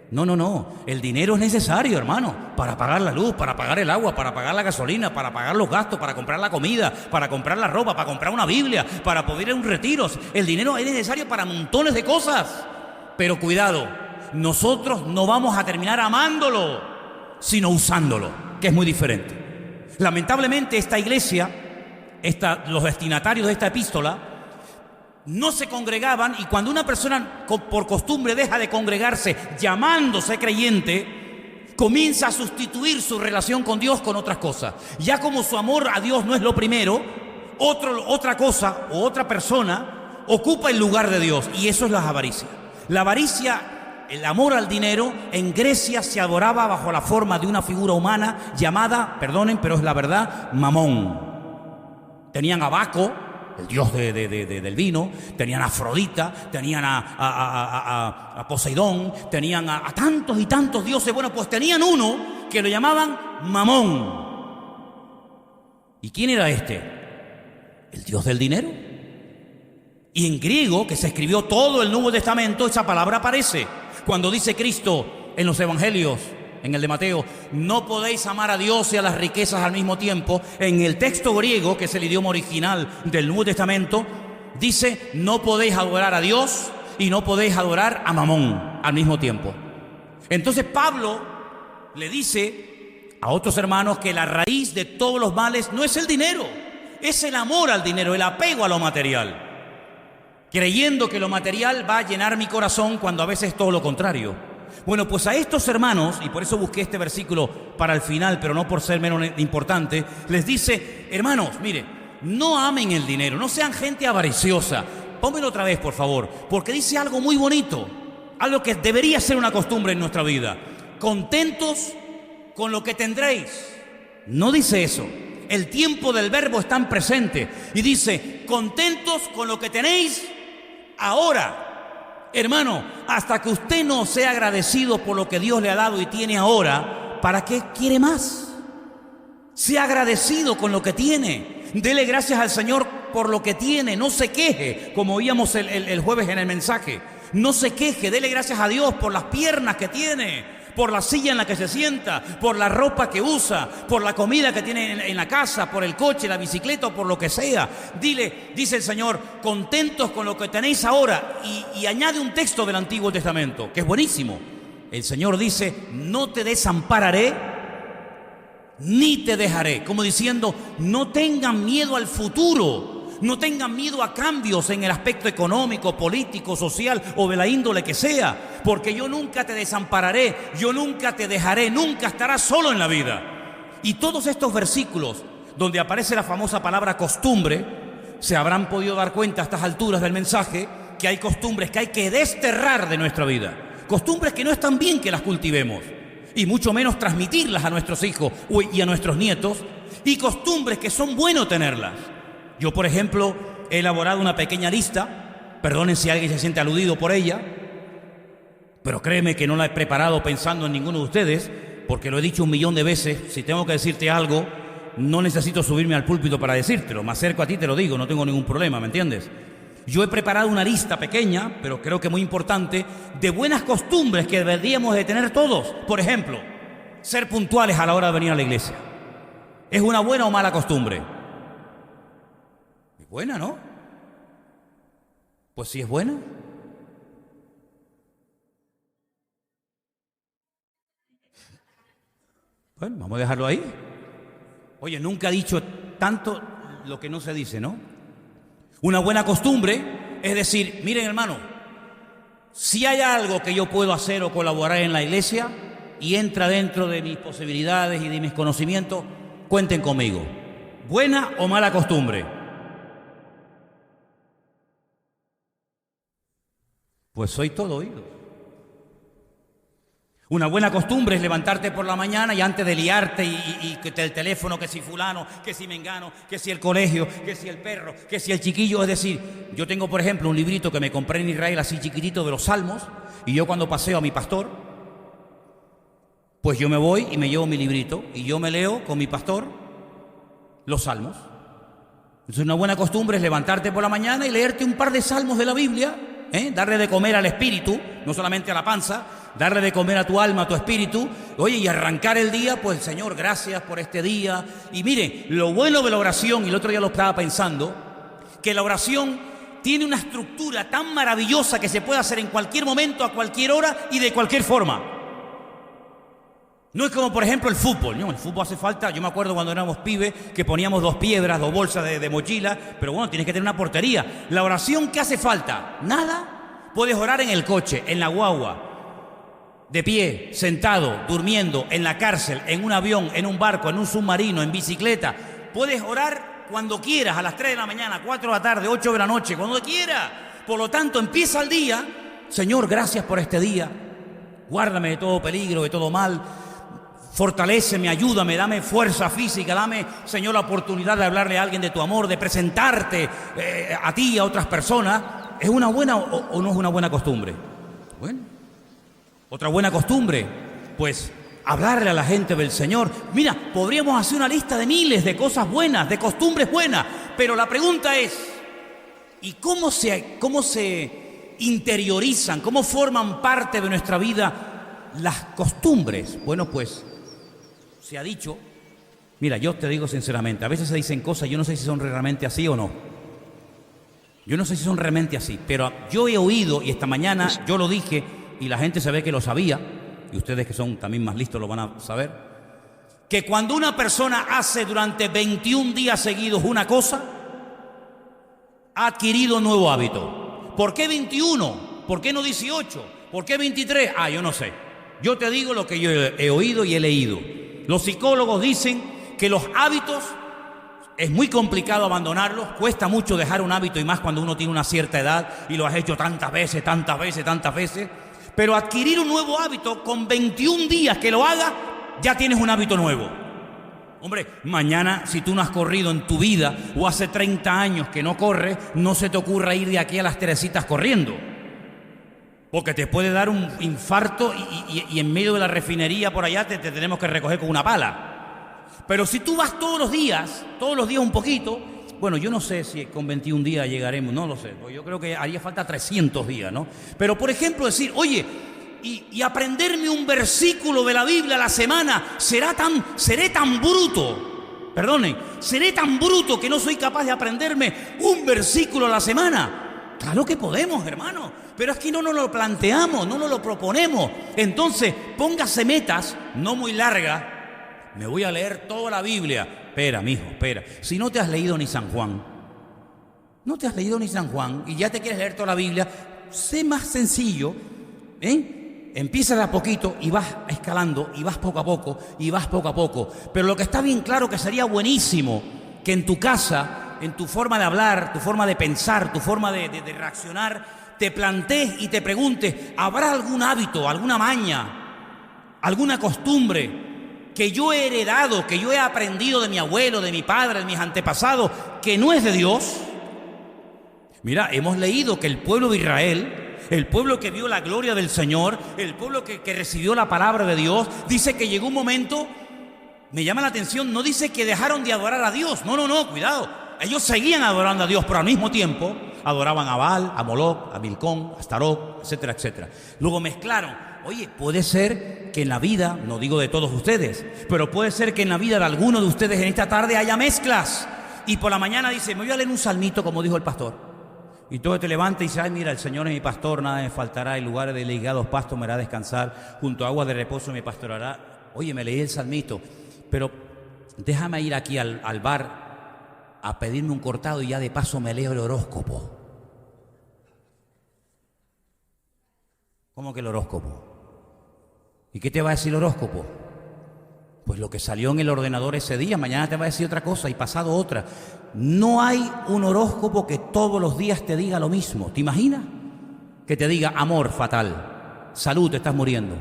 No, el dinero es necesario, hermano, para pagar la luz, para pagar el agua, para pagar la gasolina, para pagar los gastos, para comprar la comida, para comprar la ropa, para comprar una Biblia, para poder ir a un retiro. El dinero es necesario para montones de cosas. Pero cuidado, nosotros no vamos a terminar amándolo, sino usándolo, que es muy diferente. Lamentablemente esta iglesia, los destinatarios de esta epístola, no se congregaban, y cuando una persona por costumbre deja de congregarse llamándose creyente, comienza a sustituir su relación con Dios con otras cosas. Ya como su amor a Dios no es lo primero, otra cosa o otra persona ocupa el lugar de Dios, y eso es la avaricia. La avaricia, el amor al dinero, en Grecia se adoraba bajo la forma de una figura humana llamada, perdonen, pero es la verdad, Mamón. Tenían a Baco, el dios del vino, tenían a Afrodita, tenían a Poseidón, tenían a tantos y tantos dioses. Bueno, pues tenían uno que lo llamaban Mamón. ¿Y quién era este? El dios del dinero. Y en griego, que se escribió todo el Nuevo Testamento, esa palabra aparece. Cuando dice Cristo en los evangelios, en el de Mateo, no podéis amar a Dios y a las riquezas al mismo tiempo. En el texto griego, que es el idioma original del Nuevo Testamento, dice, no podéis adorar a Dios y no podéis adorar a Mamón al mismo tiempo. Entonces Pablo le dice a otros hermanos que la raíz de todos los males no es el dinero, es el amor al dinero, el apego a lo material, creyendo que lo material va a llenar mi corazón cuando a veces es todo lo contrario. Bueno, pues a estos hermanos, y por eso busqué este versículo para el final, pero no por ser menos importante, les dice, hermanos, mire, no amen el dinero, no sean gente avariciosa. Pónmelo otra vez, por favor, porque dice algo muy bonito, algo que debería ser una costumbre en nuestra vida. Contentos con lo que tendréis. No dice eso. El tiempo del verbo está en presente y dice, contentos con lo que tenéis ahora. Hermano, hasta que usted no sea agradecido por lo que Dios le ha dado y tiene ahora, ¿para qué quiere más? Sea agradecido con lo que tiene. Dele gracias al Señor por lo que tiene, no se queje, como oíamos el jueves en el mensaje. No se queje, dele gracias a Dios por las piernas que tiene, por la silla en la que se sienta, por la ropa que usa, por la comida que tiene en la casa, por el coche, la bicicleta o por lo que sea. Dice el Señor, contentos con lo que tenéis ahora. Y añade un texto del Antiguo Testamento, que es buenísimo. El Señor dice, no te desampararé, ni te dejaré. Como diciendo, no tengan miedo al futuro. No tengan miedo a cambios en el aspecto económico, político, social o de la índole que sea, porque yo nunca te desampararé, yo nunca te dejaré, nunca estarás solo en la vida. Y todos estos versículos donde aparece la famosa palabra costumbre, se habrán podido dar cuenta a estas alturas del mensaje que hay costumbres que hay que desterrar de nuestra vida, costumbres que no están bien que las cultivemos, y mucho menos transmitirlas a nuestros hijos y a nuestros nietos, y costumbres que son buenos tenerlas. Yo, por ejemplo, he elaborado una pequeña lista, perdonen si alguien se siente aludido por ella, pero créeme que no la he preparado pensando en ninguno de ustedes, porque lo he dicho 1.000.000 de veces. Si tengo que decirte algo, no necesito subirme al púlpito para decírtelo, me acerco a ti y te lo digo, no tengo ningún problema, ¿me entiendes? Yo he preparado una lista pequeña, pero creo que muy importante, de buenas costumbres que deberíamos de tener todos. Por ejemplo, ser puntuales a la hora de venir a la iglesia. ¿Es una buena o mala costumbre? Buena, ¿no? Pues sí es buena. Bueno, vamos a dejarlo ahí. Oye, nunca he dicho tanto lo que no se dice, ¿no? Una buena costumbre es decir, miren hermano, si hay algo que yo puedo hacer o colaborar en la iglesia y entra dentro de mis posibilidades y de mis conocimientos, cuenten conmigo. ¿Buena o mala costumbre? Pues soy todo oído. Una buena costumbre es levantarte por la mañana y antes de liarte y que el teléfono, que si fulano, que si mengano, que si el colegio, que si el perro, que si el chiquillo. Es decir, yo tengo por ejemplo un librito que me compré en Israel así chiquitito de los Salmos, y yo cuando paseo a mi pastor, pues yo me voy y me llevo mi librito y yo me leo con mi pastor los Salmos. Entonces una buena costumbre es levantarte por la mañana y leerte un par de salmos de la Biblia. Darle de comer al espíritu, no solamente a la panza, darle de comer a tu alma, a tu espíritu. Oye, y arrancar el día, pues Señor, gracias por este día. Y mire, lo bueno de la oración, y el otro día lo estaba pensando, que la oración tiene una estructura tan maravillosa que se puede hacer en cualquier momento, a cualquier hora y de cualquier forma. No es como por ejemplo el fútbol, ¿no? El fútbol hace falta, yo me acuerdo cuando éramos pibes que poníamos 2 piedras, 2 bolsas de mochila, pero bueno, tienes que tener una portería. La oración, ¿qué hace falta? Nada. Puedes orar en el coche, en la guagua, de pie, sentado, durmiendo, en la cárcel, en un avión, en un barco, en un submarino, en bicicleta. Puedes orar cuando quieras, a las 3 de la mañana, 4 de la tarde, 8 de la noche, cuando quieras. Por lo tanto, empieza el día. Señor, gracias por este día. Guárdame de todo peligro, de todo mal. Fortaléceme, ayúdame, dame fuerza física, dame, Señor, la oportunidad de hablarle a alguien de tu amor, de presentarte a ti y a otras personas. ¿Es una buena o no es una buena costumbre? Bueno, otra buena costumbre, pues hablarle a la gente del Señor. Mira, podríamos hacer una lista de miles de cosas buenas, de costumbres buenas, pero la pregunta es, ¿y cómo se interiorizan, cómo forman parte de nuestra vida las costumbres? Bueno, pues se ha dicho, mira, yo te digo sinceramente, a veces se dicen cosas, yo no sé si son realmente así o no. Yo no sé si son realmente así, pero yo he oído, y esta mañana yo lo dije, y la gente se ve que lo sabía, y ustedes que son también más listos lo van a saber, que cuando una persona hace durante 21 días seguidos una cosa, ha adquirido un nuevo hábito. ¿Por qué 21? ¿Por qué no 18? ¿Por qué 23? Yo no sé. Yo te digo lo que yo he oído y he leído. Los psicólogos dicen que los hábitos es muy complicado abandonarlos, cuesta mucho dejar un hábito y más cuando uno tiene una cierta edad y lo has hecho tantas veces, pero adquirir un nuevo hábito con 21 días que lo hagas, ya tienes un hábito nuevo. Hombre, mañana si tú no has corrido en tu vida o hace 30 años que no corres, no se te ocurra ir de aquí a las Teresitas corriendo. Porque te puede dar un infarto y en medio de la refinería por allá te tenemos que recoger con una pala. Pero si tú vas todos los días un poquito, Bueno, yo no sé si con 21 días llegaremos, no lo sé. Yo creo que haría falta 300 días, ¿no? Pero, por ejemplo, decir, oye, y aprenderme un versículo de la Biblia a la semana, seré tan bruto, perdonen, seré tan bruto que no soy capaz de aprenderme un versículo a la semana. Claro que podemos, hermano, pero es que no nos lo planteamos, no nos lo proponemos. Entonces, póngase metas, no muy largas. Me voy a leer toda la Biblia. Espera, mijo, espera. Si no te has leído ni San Juan, no te has leído ni San Juan y ya te quieres leer toda la Biblia, sé más sencillo, ¿eh? Empieza de a poquito y vas escalando y vas poco a poco y vas poco a poco. Pero lo que está bien claro que sería buenísimo que en tu casa, en tu forma de hablar, tu forma de pensar, tu forma de reaccionar, te plantees y te preguntes, ¿habrá algún hábito, alguna maña, alguna costumbre que yo he heredado, que yo he aprendido de mi abuelo, de mi padre, de mis antepasados, que no es de Dios? Mira, hemos leído que el pueblo de Israel, el pueblo que vio la gloria del Señor, el pueblo que recibió la palabra de Dios, dice que llegó un momento, me llama la atención, no dice que dejaron de adorar a Dios, no, cuidado. Ellos seguían adorando a Dios, pero al mismo tiempo adoraban a Baal, a Moloc, a Milcón, a Astarot, etcétera, etcétera. Luego mezclaron. Oye, puede ser que en la vida, no digo de todos ustedes, pero puede ser que en la vida de alguno de ustedes en esta tarde haya mezclas. Y por la mañana dice, me voy a leer un salmito como dijo el pastor. Y todo te levanta y dice, ay, mira, el Señor es mi pastor, nada me faltará, en lugares de ligados pastos me hará descansar, junto a aguas de reposo me pastorará. Oye, me leí el salmito, pero déjame ir aquí al bar a pedirme un cortado y ya de paso me leo el horóscopo. ¿Cómo que el horóscopo? ¿Y qué te va a decir el horóscopo? Pues lo que salió en el ordenador ese día, mañana te va a decir otra cosa y pasado otra. No hay un horóscopo que todos los días te diga lo mismo. ¿Te imaginas? Que te diga amor fatal, salud, te estás muriendo.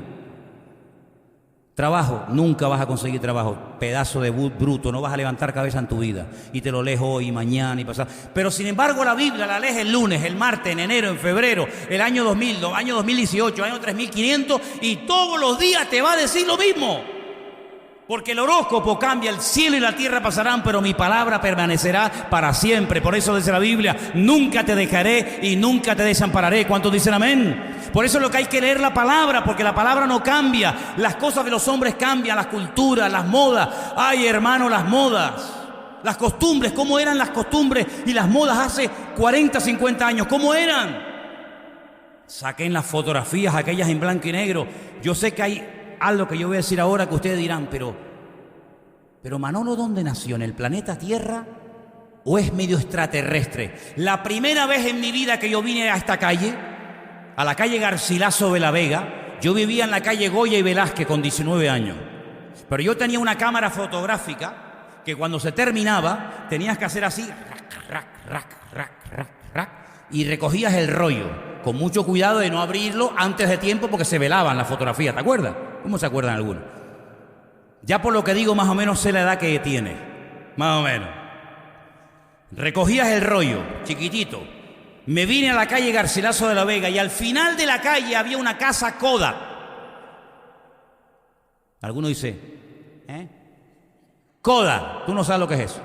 Trabajo, nunca vas a conseguir trabajo, pedazo de bruto, no vas a levantar cabeza en tu vida. Y te lo lees hoy, mañana y pasado. Pero sin embargo la Biblia la lees el lunes, el martes, en enero, en febrero, el año 2000, año 2018, año 3500 y todos los días te va a decir lo mismo. Porque el horóscopo cambia, el cielo y la tierra pasarán, pero mi palabra permanecerá para siempre. Por eso dice la Biblia, nunca te dejaré y nunca te desampararé. ¿Cuántos dicen amén? Por eso es lo que hay que leer la palabra, porque la palabra no cambia. Las cosas de los hombres cambian, las culturas, las modas. Ay, hermano, las modas, las costumbres, ¿cómo eran las costumbres y las modas hace 40, 50 años? ¿Cómo eran? Saquen las fotografías, aquellas en blanco y negro. Yo sé que hay algo que yo voy a decir ahora que ustedes dirán, pero Manolo, ¿dónde nació? ¿En el planeta Tierra o es medio extraterrestre? La primera vez en mi vida que yo vine a esta calle, a la calle Garcilaso de la Vega, yo vivía en la calle Goya y Velázquez con 19 años. Pero yo tenía una cámara fotográfica que cuando se terminaba tenías que hacer así, y recogías el rollo, con mucho cuidado de no abrirlo antes de tiempo porque se velaban las fotografías, ¿te acuerdas? ¿Cómo se acuerdan algunos? Ya por lo que digo, más o menos sé la edad que tiene, más o menos. Recogías el rollo, chiquitito. Me vine a la calle Garcilaso de la Vega y al final de la calle había una casa Kodak. Alguno dice, Kodak, tú no sabes lo que es eso.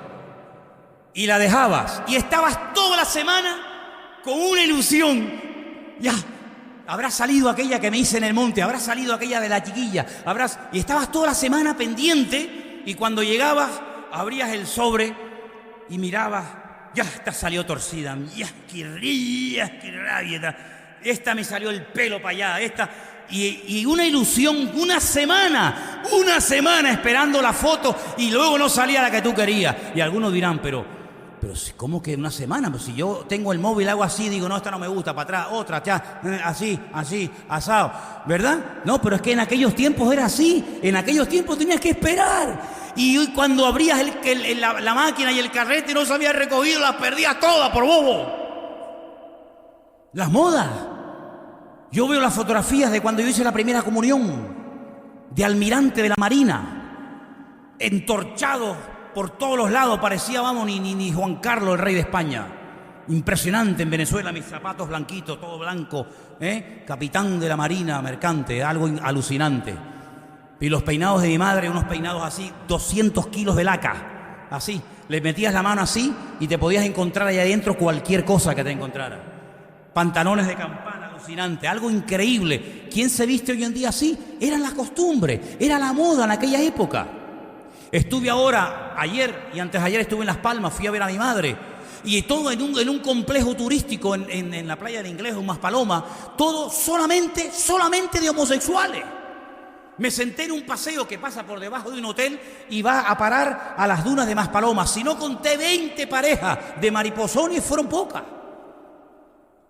Y la dejabas y estabas toda la semana con una ilusión. Ya, habrá salido aquella que me hice en el monte, habrá salido aquella de la chiquilla, y estabas toda la semana pendiente y cuando llegabas abrías el sobre y mirabas, ya, esta salió torcida, ya, qué rabia, esta me salió el pelo para allá, esta, y una ilusión, una semana esperando la foto y luego no salía la que tú querías. Y algunos dirán, pero ¿cómo que una semana? Pues si yo tengo el móvil, hago así, digo, no, esta no me gusta, para atrás, otra, ya, así, asado, ¿verdad? No, pero es que en aquellos tiempos era así, en aquellos tiempos tenías que esperar. Y cuando abrías la máquina y el carrete y no se había recogido, las perdías todas por bobo. Las modas. Yo veo las fotografías de cuando yo hice la primera comunión, de almirante de la Marina, entorchado por todos los lados, parecía, vamos, ni Juan Carlos, el rey de España. Impresionante en Venezuela, mis zapatos blanquitos, todo blanco, capitán de la Marina mercante, algo alucinante. Y los peinados de mi madre, unos peinados así, 200 kilos de laca, así, Le metías la mano así y te podías encontrar ahí adentro cualquier cosa que te encontrara. Pantalones de campana, alucinante, algo increíble. ¿Quién se viste hoy en día así? Era la costumbre, era la moda en aquella época. Estuve ahora, ayer y antes de ayer estuve en Las Palmas, fui a ver a mi madre. Y todo en un complejo turístico en la playa del Inglés, en Maspalomas, todo solamente de homosexuales. Me senté en un paseo que pasa por debajo de un hotel y va a parar a las dunas de Maspalomas. Si no conté 20 parejas de mariposones, fueron pocas.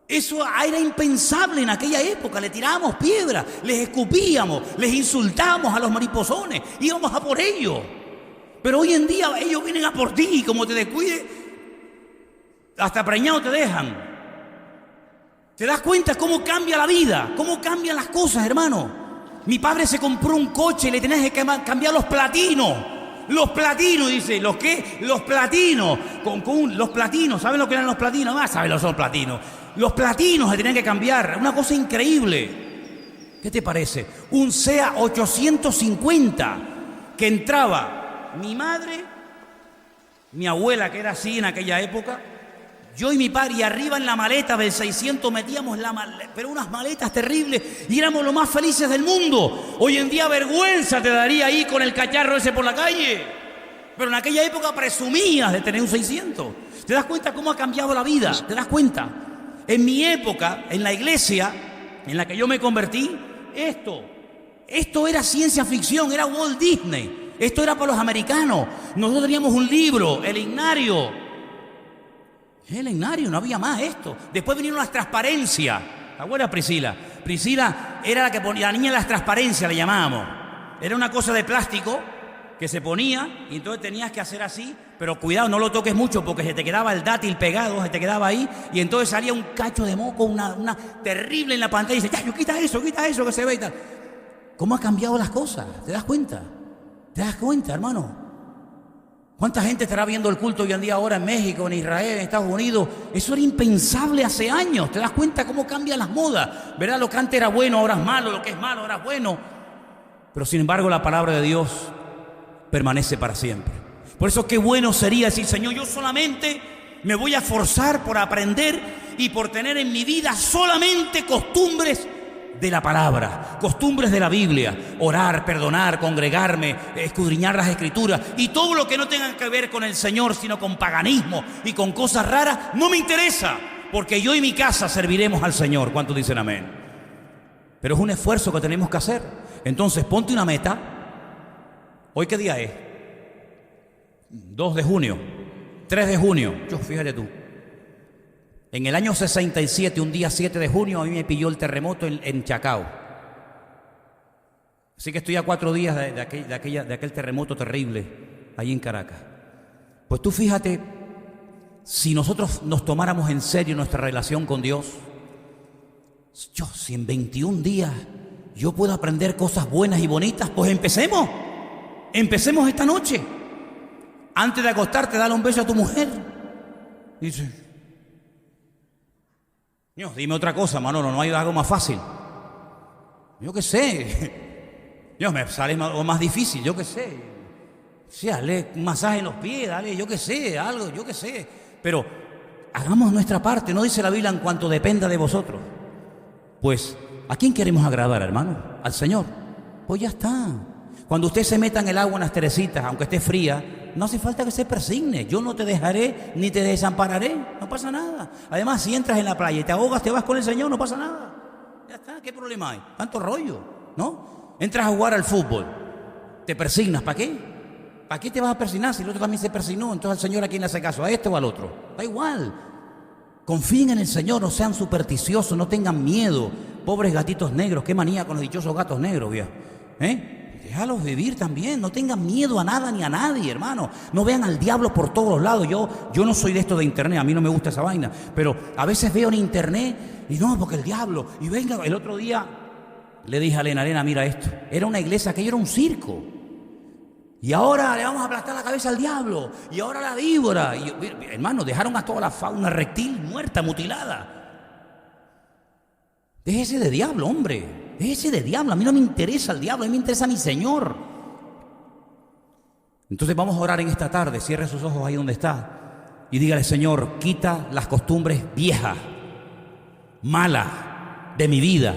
Eso era impensable en aquella época. Le tirábamos piedras, les escupíamos, les insultábamos a los mariposones, íbamos a por ellos. Pero hoy en día ellos vienen a por ti y como te descuides, hasta preñado te dejan. ¿Te das cuenta cómo cambia la vida? ¿Cómo cambian las cosas, hermano? Mi padre se compró un coche y le tenías que cambiar los platinos. Los platinos, dice. ¿Los qué? Los platinos. Los platinos. ¿Saben lo que eran los platinos? Ah, ¿saben lo que son los platinos? Los platinos se tenían que cambiar. Una cosa increíble. ¿Qué te parece? Un SEA 850 que entraba mi madre, mi abuela, que era así en aquella época, yo y mi padre, y arriba en la maleta del 600 metíamos pero unas maletas terribles, y éramos los más felices del mundo. Hoy en día vergüenza te daría ahí con el cacharro ese por la calle, pero en aquella época presumías de tener un 600. ¿Te das cuenta cómo ha cambiado la vida? ¿Te das cuenta? En mi época, en la iglesia en la que yo me convertí, esto era ciencia ficción, era Walt Disney. Esto era para los americanos. Nosotros teníamos un libro, el Ignario. El Ignario, no había más esto. Después vinieron las transparencias. ¿Te acuerdas, Priscila? Priscila era la que ponía, la niña de las transparencias le llamábamos. Era una cosa de plástico que se ponía y entonces tenías que hacer así, pero cuidado, no lo toques mucho porque se te quedaba el dátil pegado, se te quedaba ahí y entonces salía un cacho de moco, una terrible en la pantalla y dice, ya, yo quita eso que se ve y tal. ¿Cómo ha cambiado las cosas? ¿Te das cuenta? ¿Te das cuenta, hermano? ¿Cuánta gente estará viendo el culto hoy en día ahora en México, en Israel, en Estados Unidos? Eso era impensable hace años. ¿Te das cuenta cómo cambian las modas? ¿Verdad? Lo que antes era bueno, ahora es malo. Lo que es malo, ahora es bueno. Pero sin embargo, la palabra de Dios permanece para siempre. Por eso, qué bueno sería decir, Señor, yo solamente me voy a esforzar por aprender y por tener en mi vida solamente costumbres de la palabra, costumbres de la Biblia, orar, perdonar, congregarme, escudriñar las escrituras y todo lo que no tenga que ver con el Señor, sino con paganismo y con cosas raras, no me interesa, porque yo y mi casa serviremos al Señor. ¿Cuántos dicen amén? Pero es un esfuerzo que tenemos que hacer. Entonces, ponte una meta. ¿Hoy qué día es? 2 de junio, 3 de junio. Fíjate tú. En el año 67, un día 7 de junio, a mí me pilló el terremoto en Chacao. Así que estoy a 4 días de aquel terremoto terrible ahí en Caracas. Pues tú fíjate, si nosotros nos tomáramos en serio nuestra relación con Dios, si en 21 días yo puedo aprender cosas buenas y bonitas, pues empecemos. Empecemos esta noche. Antes de acostarte, dale un beso a tu mujer. Dice, Dios, dime otra cosa, Manolo, no hay algo más fácil. Yo qué sé. Dios, me sale algo más difícil, yo qué sé. Sí, dale un masaje en los pies, dale, yo qué sé, algo, yo qué sé. Pero hagamos nuestra parte, no dice la Biblia en cuanto dependa de vosotros. Pues, ¿a quién queremos agradar, hermano? ¿Al Señor? Pues ya está. Cuando usted se meta en el agua en las teresitas, aunque esté fría, no hace falta que se persigne. Yo no te dejaré ni te desampararé. No pasa nada. Además, si entras en la playa y te ahogas, te vas con el Señor, no pasa nada. Ya está, ¿qué problema hay? Tanto rollo, ¿no? Entras a jugar al fútbol, te persignas, ¿para qué? ¿Para qué te vas a persignar si el otro también se persignó? Entonces, ¿al Señor a quién le hace caso? ¿A este o al otro? Da igual. Confíen en el Señor, no sean supersticiosos, no tengan miedo. Pobres gatitos negros, qué manía con los dichosos gatos negros, viejo. Déjalos vivir también, no tengan miedo a nada ni a nadie, hermano. No vean al diablo por todos los lados. Yo no soy de esto de internet, a mí no me gusta esa vaina. Pero a veces veo en internet y no, porque el diablo. Y venga, el otro día le dije a Elena, mira esto. Era una iglesia, aquello era un circo. Y ahora le vamos a aplastar la cabeza al diablo. Y ahora la víbora. Y, hermano, dejaron a toda la fauna reptil muerta, mutilada. Déjese de diablo, hombre. Déjese de diablo. A mí no me interesa el diablo, a mí me interesa mi Señor. Entonces vamos a orar en esta tarde. Cierre sus ojos ahí donde está y dígale: Señor, quita las costumbres viejas, malas de mi vida,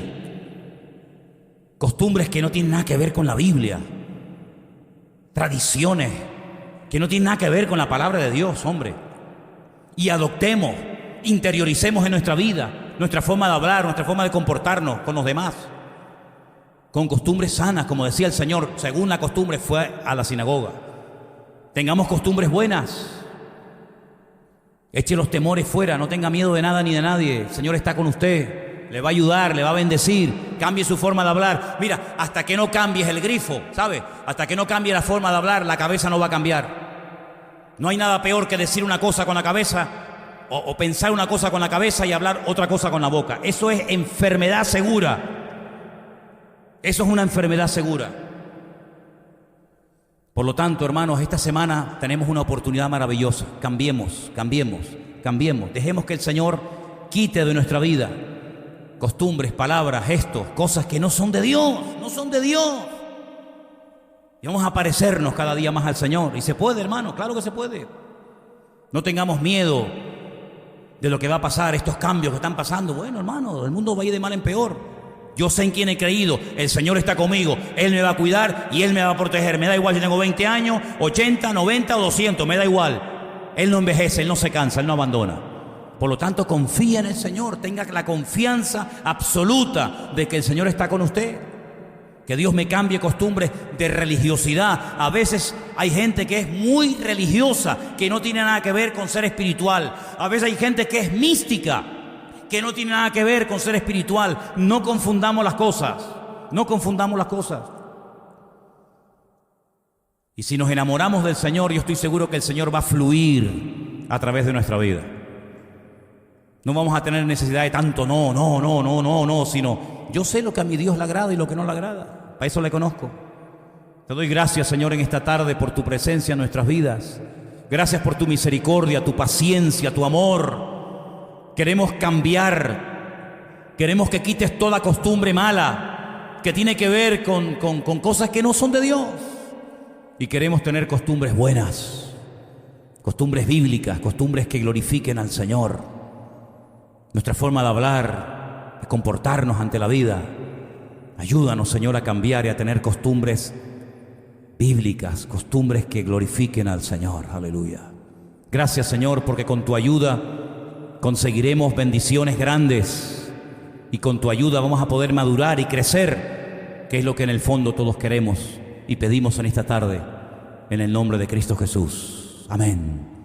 costumbres que no tienen nada que ver con la Biblia, tradiciones que no tienen nada que ver con la palabra de Dios, hombre. Y adoptemos, interioricemos en nuestra vida, nuestra forma de hablar, nuestra forma de comportarnos con los demás, con costumbres sanas, como decía el Señor, según la costumbre fue a la sinagoga. Tengamos costumbres buenas. Eche los temores fuera, no tenga miedo de nada ni de nadie. El Señor está con usted, le va a ayudar, le va a bendecir. Cambie su forma de hablar. Mira, hasta que no cambies el grifo, ¿sabe? Hasta que no cambie la forma de hablar, la cabeza no va a cambiar. No hay nada peor que decir una cosa con la cabeza o pensar una cosa con la cabeza y hablar otra cosa con la boca. Eso es enfermedad segura. Eso es una enfermedad segura. Por lo tanto, hermanos, esta semana tenemos una oportunidad maravillosa. Cambiemos. Dejemos que el Señor quite de nuestra vida costumbres, palabras, gestos, cosas que no son de Dios, Y vamos a parecernos cada día más al Señor. Y se puede, hermano, claro que se puede. No tengamos miedo de lo que va a pasar, estos cambios que están pasando. Bueno, hermano, el mundo va a ir de mal en peor. Yo sé en quién he creído, el Señor está conmigo, Él me va a cuidar y Él me va a proteger. Me da igual si tengo 20 años, 80, 90 o 200, me da igual. Él no envejece, Él no se cansa, Él no abandona. Por lo tanto, confía en el Señor, tenga la confianza absoluta de que el Señor está con usted. Que Dios me cambie costumbres de religiosidad. A veces hay gente que es muy religiosa, que no tiene nada que ver con ser espiritual. A veces hay gente que es mística, que no tiene nada que ver con ser espiritual. No confundamos las cosas. Y si nos enamoramos del Señor, yo estoy seguro que el Señor va a fluir a través de nuestra vida. No vamos a tener necesidad de tanto no, sino yo sé lo que a mi Dios le agrada y lo que no le agrada. Para eso le conozco. Te doy gracias, Señor, en esta tarde por tu presencia en nuestras vidas. Gracias por tu misericordia, tu paciencia, tu amor. Queremos cambiar, queremos que quites toda costumbre mala que tiene que ver con cosas que no son de Dios. Y queremos tener costumbres buenas, costumbres bíblicas, costumbres que glorifiquen al Señor. Nuestra forma de hablar, de comportarnos ante la vida. Ayúdanos, Señor, a cambiar y a tener costumbres bíblicas, costumbres que glorifiquen al Señor. Aleluya. Gracias, Señor, porque con tu ayuda conseguiremos bendiciones grandes y con tu ayuda vamos a poder madurar y crecer, que es lo que en el fondo todos queremos y pedimos en esta tarde, en el nombre de Cristo Jesús. Amén.